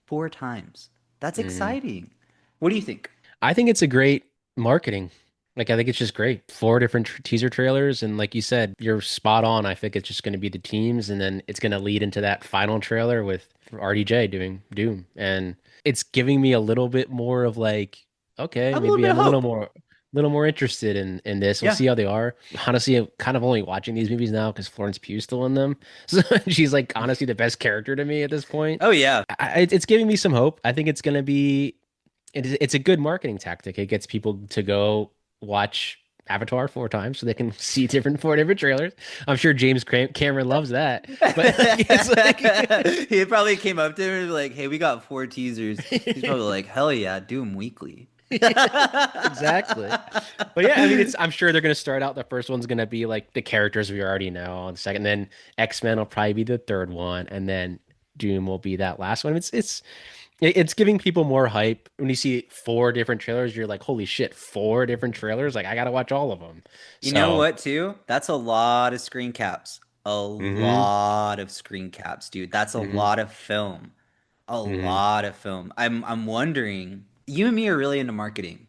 S2: four times. That's
S1: Hmm.
S2: exciting. What do you think?
S1: I think it's a great marketing. Like, I think it's just great. Four different teaser trailers. And like you said, you're spot on. I think it's just going to be the teams. And then it's going to lead into that final trailer with RDJ doing Doom. And it's giving me a little bit more of like, okay,
S2: I have a little
S1: maybe
S2: bit of
S1: I'm
S2: hope.
S1: a little more interested in this. We'll
S2: Yeah.
S1: see how they are. Honestly, I'm kind of only watching these movies now because Florence Pugh's still in them. So she's like honestly the best character to me at this point.
S2: Oh, yeah.
S1: It's giving me some hope. I think it's going to be it's a good marketing tactic. It gets people to go watch Avatar four times so they can see four different trailers. I'm sure Cameron loves that. But like, it's
S2: He probably came up to him and was like, "Hey, we got four teasers." He's probably
S1: like
S2: like, "Hell yeah, do them weekly."
S1: exactly. But yeah, I mean, it's I'm sure they're gonna start out. The first one's gonna be like the characters we already know. And the second, then X-Men will probably be the third one, and then Doom will be that last one. It's giving people more hype. When you see four different trailers, you're like, holy shit, four different trailers? Like, I gotta watch all of them.
S2: You know
S1: So,
S2: what, too? That's a lot of screen caps. A
S1: hmm.
S2: lot of screen caps, dude. That's a
S1: Hmm.
S2: lot of film. A
S1: Hmm.
S2: lot of film. I'm wondering, you and me are really into marketing.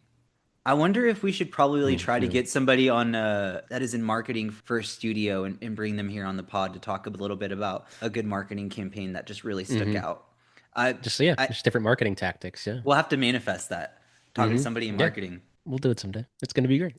S2: I wonder if we should probably try to
S1: Yeah.
S2: get somebody on that is in marketing for a studio and bring them here on the pod to talk a little bit about a good marketing campaign that just really stuck
S1: Hmm.
S2: out. I
S1: Just yeah,
S2: I
S1: just different marketing tactics. Yeah.
S2: we'll have to manifest that. Talking to
S1: Hmm.
S2: somebody in
S1: Yeah.
S2: marketing.
S1: We'll do it someday. It's gonna be great.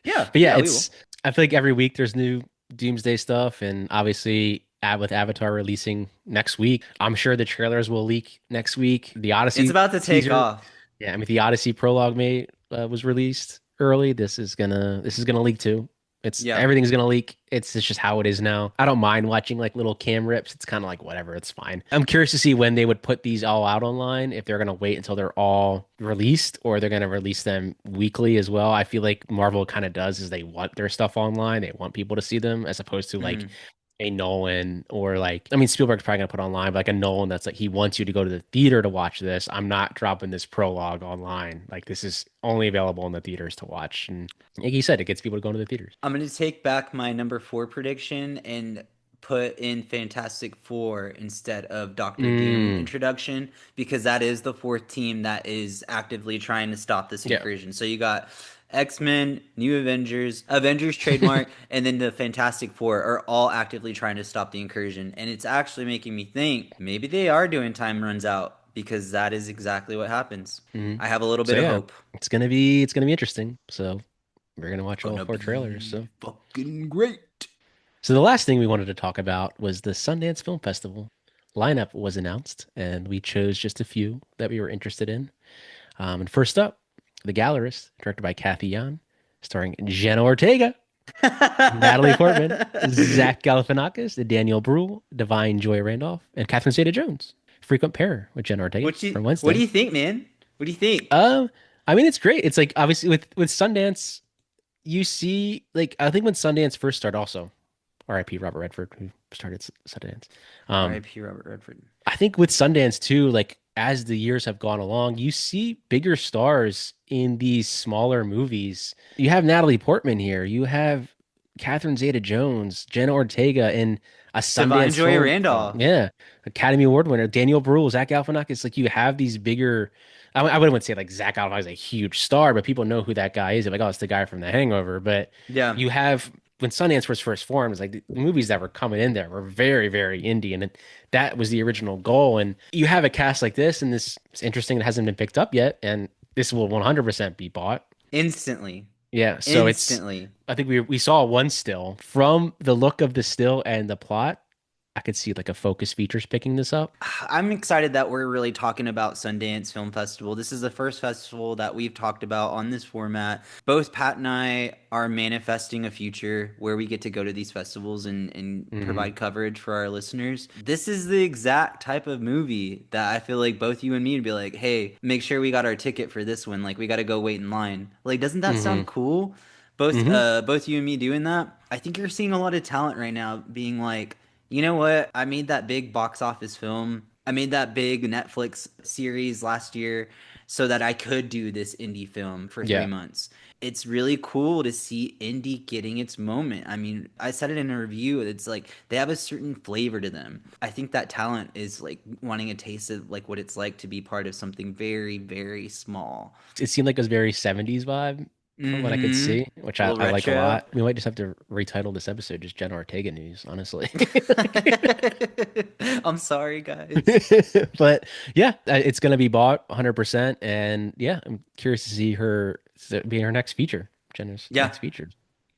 S2: Yeah,
S1: But yeah,
S2: yeah, we will.
S1: I feel like every week there's new Doomsday stuff, and obviously with Avatar releasing next week, I'm sure the trailers will leak next week. The
S2: It's
S1: Odyssey
S2: about to take
S1: teaser,
S2: off.
S1: yeah, I mean the Odyssey prologue made was released early. This is gonna leak too. It's
S2: Yep.
S1: everything's gonna leak. It's just how it is now. I don't mind watching like little cam rips. It's kind of like whatever. It's fine. I'm curious to see when they would put these all out online. If they're gonna wait until they're all released, or they're gonna release them weekly as well. I feel like Marvel kind of does is they want their stuff online. They want people to see them as opposed to like
S2: Mhm.
S1: a Nolan or like I mean Spielberg's probably gonna put online, but like a Nolan that's like he wants you to go to the theater to watch this. I'm not dropping this prologue online. Like this is only available in the theaters to watch. And like you said, it gets people to go to the theaters.
S2: I'm gonna take back my number four prediction and put in Fantastic Four instead of Doctor Doom
S1: Mm,
S2: introduction because that is the fourth team that is actively trying to stop this
S1: yeah.
S2: incursion. So you got X-Men, New Avengers, Avengers trademark, and then the Fantastic Four are all actively trying to stop the incursion. And it's actually making me think maybe they are doing time runs out because that is exactly what happens.
S1: Hmm.
S2: I have a little
S1: So
S2: bit of
S1: yeah,
S2: hope.
S1: it's gonna be interesting. So we're gonna watch all
S2: Gonna
S1: four trailers.
S2: be
S1: So
S2: fucking great.
S1: so the last thing we wanted to talk about was the Sundance Film Festival. Lineup was announced, and we chose just a few that we were interested in. And first up, The Gallerist, directed by Kathy Yan, starring Jenna Ortega. Natalie Portman, Zach Galifianakis, Daniel Bruhl, Divine Joy Randolph, and Catherine Zeta-Jones. Frequent pair with Jenna Ortega from
S2: What do
S1: Wednesday.
S2: you think, man? What do you think?
S1: Um, I mean, it's great. It's like obviously with Sundance, you see like I think when Sundance first started, also R.I.P. Robert Redford who started Sundance. Um,
S2: R.I.P. Robert Redford.
S1: I think with Sundance too, like as the years have gone along, you see bigger stars in these smaller movies. You have Natalie Portman here. You have Catherine Zeta-Jones, Jenna Ortega in a
S2: Divine
S1: Sundance
S2: Joy
S1: film.
S2: Randolph.
S1: Yeah, Academy Award winner Daniel Bruhl, Zach Galifianakis. Like you have these bigger. I wouldn't say like Zach Galifianakis is a huge star, but people know who that guy is. They're like, oh, it's the guy from The Hangover. But
S2: Yeah.
S1: you have when Sundance was first formed, it's like the movies that were coming in there were very, very indie, and that was the original goal. And you have a cast like this, and this is interesting. It hasn't been picked up yet, and this will 100% be bought.
S2: Instantly.
S1: Yeah, so it's.
S2: Instantly.
S1: I think we saw one still from the look of the still and the plot. I could see like a Focus Features picking this up.
S2: I'm excited that we're really talking about Sundance Film Festival. This is the first festival that we've talked about on this format. Both Pat and I are manifesting a future where we get to go to these festivals and
S1: Hmm.
S2: provide coverage for our listeners. This is the exact type of movie that I feel like both you and me would be like, hey, make sure we got our ticket for this one. Like, we got to go wait in line. Like, doesn't that
S1: Hmm.
S2: sound cool?
S1: Hmm.
S2: Both you and me doing that. I think you're seeing a lot of talent right now being like, you know what? I made that big box office film. I made that big Netflix series last year so that I could do this indie film for three
S1: Yeah.
S2: months. It's really cool to see indie getting its moment. I mean, I said it in a review. It's like they have a certain flavor to them. I think that talent is like wanting a taste of like what it's like to be part of something very, very small.
S1: It seemed like it was very 70s vibe from what I could
S2: Mm-hmm.
S1: see, which
S2: A little
S1: I like a
S2: retro.
S1: lot. We might just have to retitle this episode just Jenna Ortega news, honestly.
S2: I'm sorry, guys.
S1: But yeah, it's going to be bought 100%. And yeah, I'm curious to see her be her next feature, Jenna's
S2: Yeah.
S1: next feature.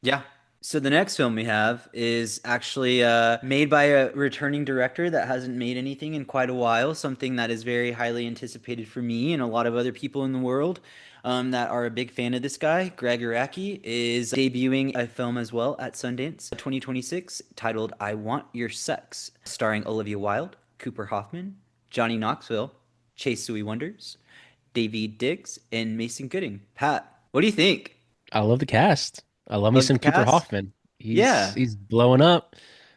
S2: Yeah. So the next film we have is actually made by a returning director that hasn't made anything in quite a while, something that is very highly anticipated for me and a lot of other people in the world that are a big fan of this guy. Greg Araki is debuting a film as well at Sundance 2026 titled I Want Your Sex, starring Olivia Wilde, Cooper Hoffman, Johnny Knoxville, Chase Sui Wonders, David Diggs, and Mason Gooding. Pat, what do you think?
S1: I love the cast. I love me
S2: Love the
S1: some Cooper
S2: cast?
S1: Hoffman.
S2: Yeah.
S1: He's blowing up.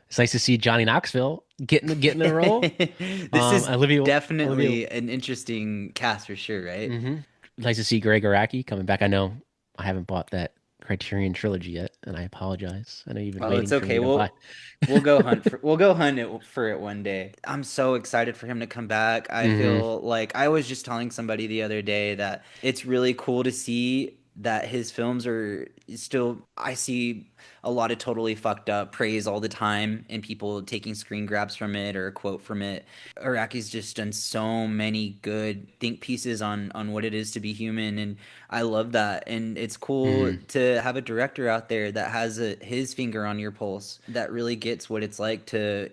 S1: It's nice to see Johnny Knoxville getting the role.
S2: This is
S1: Olivia.
S2: definitely an interesting cast for sure, right?
S1: Hmm. Nice to see Greg Araki coming back. I know I haven't bought that Criterion trilogy yet, and I apologize. I know you've been
S2: Oh, it's
S1: waiting for
S2: okay.
S1: me to buy.
S2: We'll go hunt it for it one day. I'm so excited for him to come back. I
S1: Hmm.
S2: feel like I was just telling somebody the other day that it's really cool to see that his films are still I see a lot of totally fucked up praise all the time and people taking screen grabs from it or a quote from it. Araki's just done so many good think pieces on what it is to be human, and I love that. And it's cool
S1: Hmm.
S2: to have a director out there that has his finger on your pulse, that really gets what it's like to,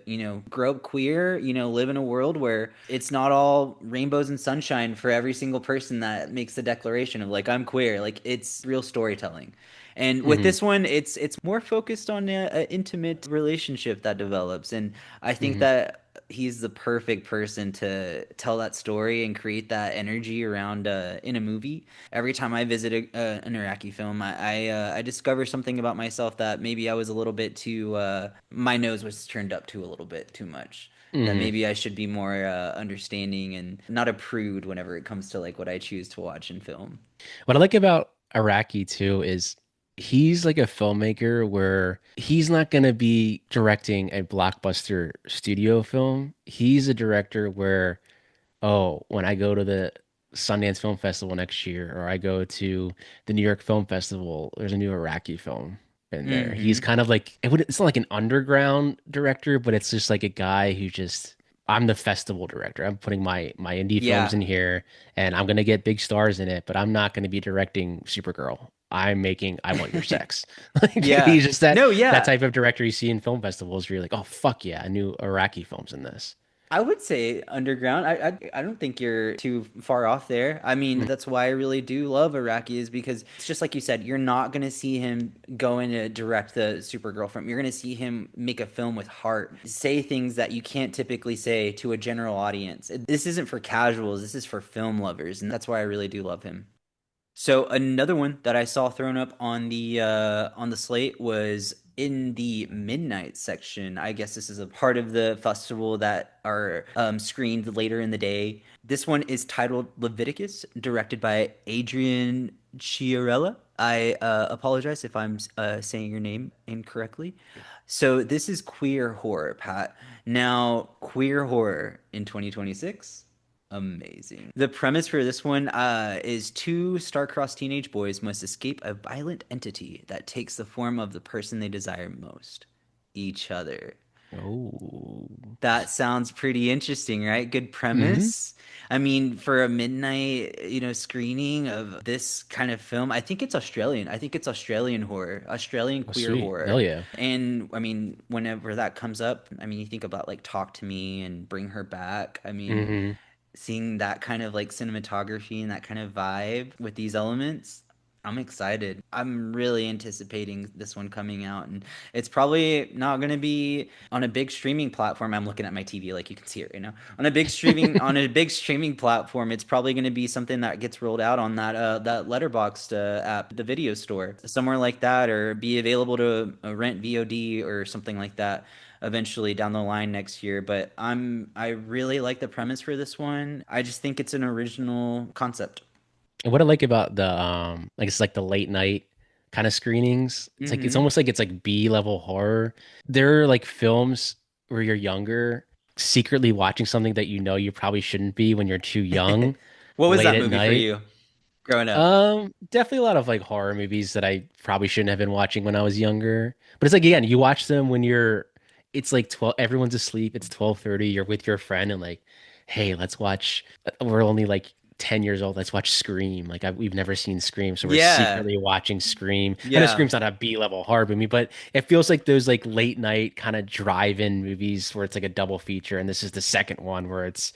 S2: grow up queer, live in a world where it's not all rainbows and sunshine for every single person that makes the declaration of like, I'm queer. Like, it's real storytelling. And with
S1: Hmm.
S2: this one, it's more focused on a intimate relationship that develops, and I think
S1: Hmm.
S2: that he's the perfect person to tell that story and create that energy around in a movie. Every time I visit an Iraqi film, I discover something about myself that maybe I was a little bit too my nose was turned up to a little bit too much. That
S1: Hmm.
S2: maybe I should be more understanding and not a prude whenever it comes to like what I choose to watch in film.
S1: What I like about Araki too is he's like a filmmaker where he's not going to be directing a blockbuster studio film. He's a director where, oh, when I go to the Sundance Film Festival next year, or I go to the New York Film Festival, there's a new Iraqi film in there. He's
S2: Hmm.
S1: kind of like it's not like an underground director, but it's just like a guy who just I'm the festival director. I'm putting my indie films
S2: Yeah.
S1: in here, and I'm gonna get big stars in it, but I'm not gonna be directing Supergirl. I'm making I Want Your Sex. Like
S2: Yeah.
S1: he's just
S2: No,
S1: that
S2: yeah.
S1: type of director you see in film festivals where you're like, oh fuck yeah, I knew Iraqi films in this.
S2: I would say underground. I don't think you're too far off there. I mean, that's why I really do love Iraqi is because it's just like you said, you're not gonna see him go in to direct the Supergirl film. You're gonna see him make a film with heart, say things that you can't typically say to a general audience. This isn't for casuals, this is for film lovers, and that's why I really do love him. So another one that I saw thrown up on the slate was in the midnight section. I guess this is a part of the festival that are screened later in the day. This one is titled Leviticus, directed by Adrian Chiarella. I apologize if I'm saying your name incorrectly. So this is queer horror, Pat. Now, queer horror in 2026. Amazing. The premise for this one is two star-crossed teenage boys must escape a violent entity that takes the form of the person they desire most, each other.
S1: Oh.
S2: That sounds pretty interesting, right? Good
S1: Hmm.
S2: premise. I mean, for a midnight, screening of this kind of film, I think it's Australian. I think it's Australian horror, Australian
S1: Oh,
S2: queer
S1: sweet.
S2: horror.
S1: Hell yeah.
S2: And I mean, whenever that comes up, I mean, you think about like Talk to Me and Bring Her Back. I mean,
S1: Hmm.
S2: seeing that kind of like cinematography and that kind of vibe with these elements, I'm excited. I'm really anticipating this one coming out, and it's probably not going to be on a big streaming platform. I'm looking at my TV like you can see it right now. On a big streaming platform, it's probably going to be something that gets rolled out on that Letterboxd app, the video store, somewhere like that, or be available to rent VOD or something like that eventually down the line next year. But I really like the premise for this one. I just think it's an original concept.
S1: And what I like about the like it's like the late night kind of screenings, it's
S2: Mm-hmm.
S1: almost like it's like B level horror. There are like films where you're younger, secretly watching something that you know you probably shouldn't be when you're too young,
S2: What was
S1: late
S2: that
S1: at
S2: movie for
S1: night.
S2: you growing up?
S1: Definitely a lot of like horror movies that I probably shouldn't have been watching when I was younger. But it's like again, you watch them when it's like 12, everyone's asleep, it's 12:30, you're with your friend and like, hey, let's watch we're only like 10 years old, let's watch Scream. Like we've never seen Scream, so we're
S2: Yeah.
S1: secretly watching Scream. I know
S2: Yeah.
S1: Scream's not a B-level horror movie, but it feels like those like late night kind of drive-in movies where it's like a double feature, and this is the second one where it's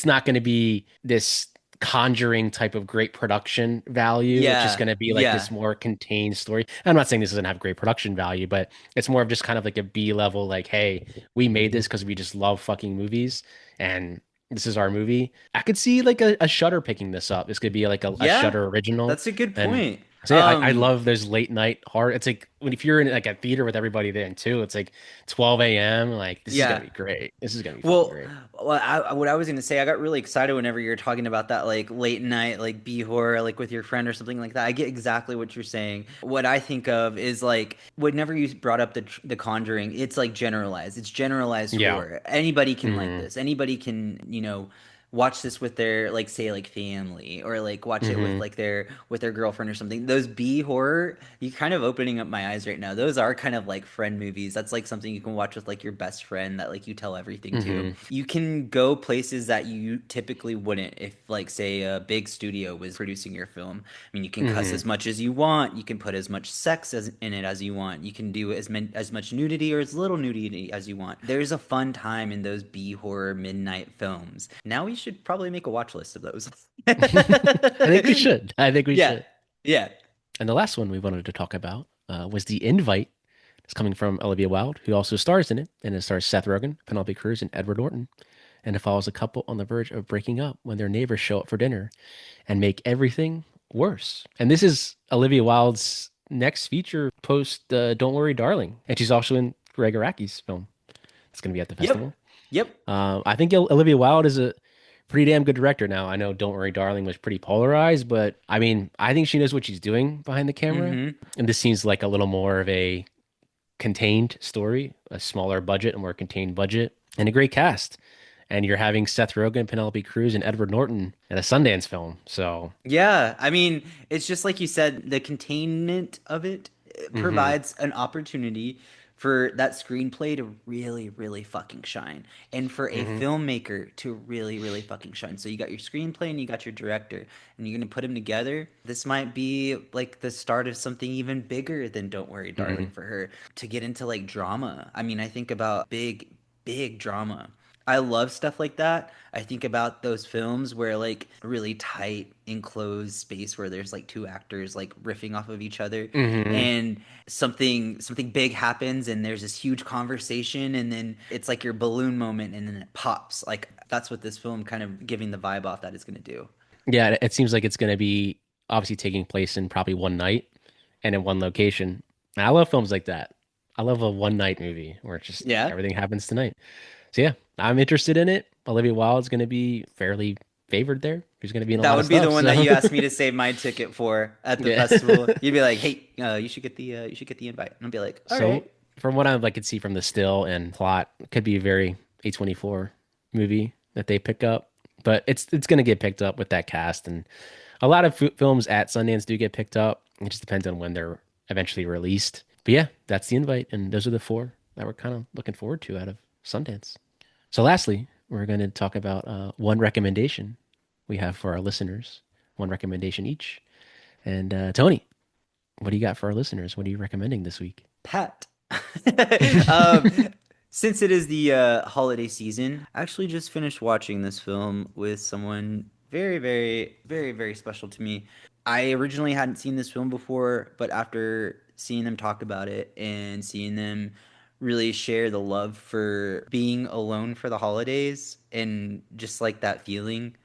S1: not going to be this Conjuring type of great production value. It's just
S2: Yeah.
S1: going to be like this
S2: Yeah.
S1: more contained story. I'm not saying this doesn't have great production value, but it's more of just kind of like a B level, like, hey, we made this because we just love fucking movies and this is our movie. I could see like a Shudder picking this up. This could be like a
S2: Yeah.
S1: Shudder original.
S2: That's a good
S1: And
S2: point.
S1: so yeah, I love those late night horror. It's like when if you're in like a theater with everybody then too, it's like 12 a.m. Like this is gonna
S2: Yeah.
S1: be great. This is gonna be fucking
S2: Well,
S1: great.
S2: what I was gonna say, I got really excited whenever you're talking about that like late night like B horror like with your friend or something like that. I get exactly what you're saying. What I think of is like whenever you brought up the Conjuring, it's like generalized. It's generalized
S1: Yeah.
S2: horror. Anybody can like
S1: Hmm.
S2: this. Anybody can, watch this with their like say like family or like watch it with
S1: Hmm.
S2: like their girlfriend or something. Those B horror, you kind of opening up my eyes right now. Those are kind of like friend movies. That's like something you can watch with like your best friend that like you tell everything to.
S1: Hmm.
S2: You can go places that you typically wouldn't if like say a big studio was producing your film. I mean, you can cuss
S1: Hmm.
S2: as much as you want. You can put as much sex in it as you want. You can do as much nudity or as little nudity as you want. There's a fun time in those B horror midnight films. Now we should probably make a watch list of those.
S1: I think we should. I think we
S2: Yeah.
S1: should.
S2: Yeah.
S1: And the last one we wanted to talk about was The Invite. It's coming from Olivia Wilde, who also stars in it, and it stars Seth Rogen, Penelope Cruz, and Edward Norton. And it follows a couple on the verge of breaking up when their neighbors show up for dinner and make everything worse. And this is Olivia Wilde's next feature post Don't Worry, Darling. And she's also in Greg Araki's film. It's going to be at the
S2: Yep.
S1: festival.
S2: Yep.
S1: I think Olivia Wilde is a pretty damn good director now. I know Don't Worry, Darling was pretty polarized, but I mean, I think she knows what she's doing behind the camera.
S2: Mm-hmm.
S1: And this seems like a little more of a contained story, a smaller budget, a more contained budget, and a great cast. And you're having Seth Rogen, Penelope Cruz, and Edward Norton in a Sundance film. So,
S2: Yeah, I mean, it's just like you said, the containment of it
S1: hmm.
S2: provides an opportunity for that screenplay to really, really fucking shine, and for a
S1: Hmm.
S2: filmmaker to really, really fucking shine. So you got your screenplay and you got your director, and you're gonna put them together. This might be like the start of something even bigger than Don't Worry, Darling
S1: Hmm.
S2: for her to get into like drama. I mean, I think about big, big drama. I love stuff like that. I think about those films where like a really tight enclosed space where there's like two actors like riffing off of each other
S1: Hmm.
S2: and something big happens and there's this huge conversation and then it's like your balloon moment and then it pops. Like that's what this film kind of giving the vibe off that it's going to do.
S1: Yeah, it seems like it's going to be obviously taking place in probably one night and in one location. And I love films like that. I love a one night movie where it's just
S2: Yeah.
S1: everything happens tonight. So yeah, I'm interested in it. Olivia Wilde's going to be fairly favored there. She's going to be in a
S2: That
S1: lot of
S2: would be the
S1: stuff.
S2: one that
S1: So
S2: you asked me to save my ticket for at the
S1: yeah.
S2: festival. You'd be like, "Hey, you should get the invite." And I'd be like, "All
S1: So
S2: right."
S1: from what I could see from the still and plot, it could be a very A24 movie that they pick up. But it's going to get picked up with that cast, and a lot of films at Sundance do get picked up. It just depends on when they're eventually released. But yeah, that's the invite, and those are the four that we're kind of looking forward to out of Sundance. So lastly, we're going to talk about one recommendation we have for our listeners, one recommendation each. And Tony, what do you got for our listeners? What are you recommending this week?
S2: Pat. um, since it is the holiday season, I actually just finished watching this film with someone very, very, very, very special to me. I originally hadn't seen this film before, but after seeing them talk about it and seeing them really share the love for being alone for the holidays and just like that feeling,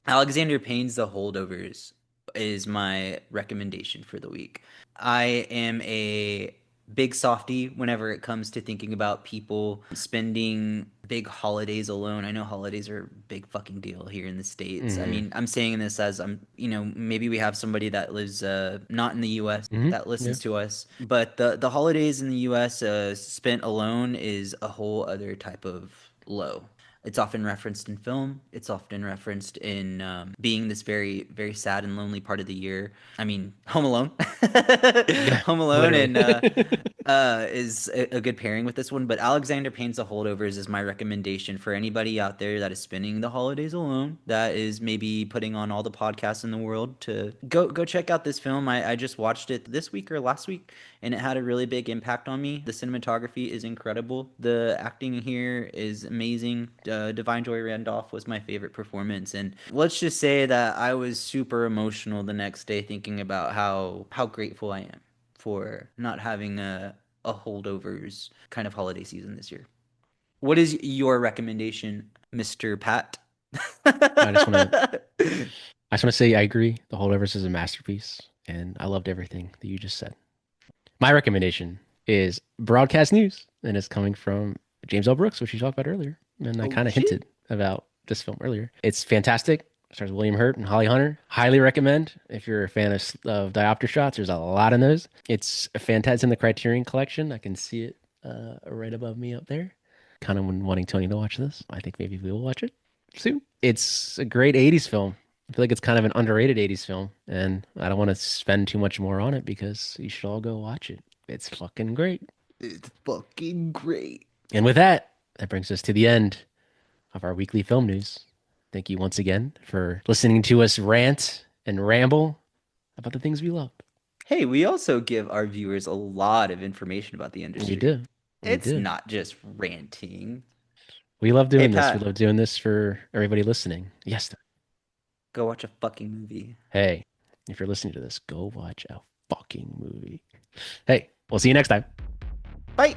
S2: Alexander Payne's The Holdovers is my recommendation for the week. I am a big softy whenever it comes to thinking about people spending big holidays alone. I know holidays are a big fucking deal here in the States. I
S1: Hmm.
S2: mean, I'm saying this as maybe we have somebody that lives not in the US
S1: Hmm.
S2: that
S1: Yeah.
S2: listens to us, but the holidays in the US spent alone is a whole other type of low. It's often referenced in film. It's often referenced in being this very, very sad and lonely part of the year. I mean, Home Alone.
S1: Yeah.
S2: Home Alone
S1: Literally.
S2: and is a good pairing with this one. But Alexander Payne's The Holdovers is my recommendation for anybody out there that is spending the holidays alone, that is maybe putting on all the podcasts in the world to go check out this film. I just watched it this week or last week, and it had a really big impact on me. The cinematography is incredible. The acting here is amazing. Divine Joy Randolph was my favorite performance, and let's just say that I was super emotional the next day thinking about how grateful I am for not having a holdovers kind of holiday season this year. What is your recommendation, Mr. Pat?
S1: I just want to I just want to say I agree. The Holdovers is a masterpiece, and I loved everything that you just said. My recommendation is broadcast news, and it's coming from James L. Brooks, which you talked about earlier, and I
S2: Oh
S1: kind of
S2: shit.
S1: hinted about this film earlier. It's fantastic. It stars William Hurt and Holly Hunter. Highly recommend if you're a fan of diopter shots. There's a lot in those. It's a fantastic in the Criterion Collection. I can see it right above me up there. Kind of wanting Tony to watch this. I think maybe we will watch it soon. It's a great 80s film. I feel like it's kind of an underrated 80s film, and I don't want to spend too much more on it because you should all go watch it. It's fucking great.
S2: It's fucking great.
S1: And with that, that brings us to the end of our weekly film news. Thank you once again for listening to us rant and ramble about the things we love.
S2: Hey, we also give our viewers a lot of information about the
S1: We
S2: industry.
S1: do. We
S2: It's
S1: do.
S2: not just ranting.
S1: We love
S2: Hey,
S1: doing this. We
S2: Pat,
S1: love doing this for everybody listening. Yes.
S2: go watch a fucking movie.
S1: Hey, if you're listening to this, go watch a fucking movie. Hey, we'll see you next time.
S2: Bye.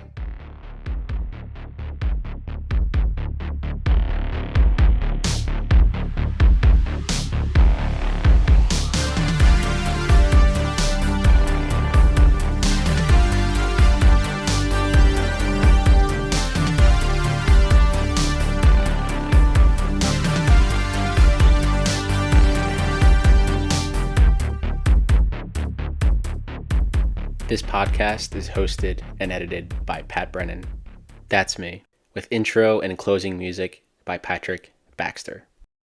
S1: This podcast is hosted and edited by Pat Brennan. That's me, with intro and closing music by Patrick Baxter.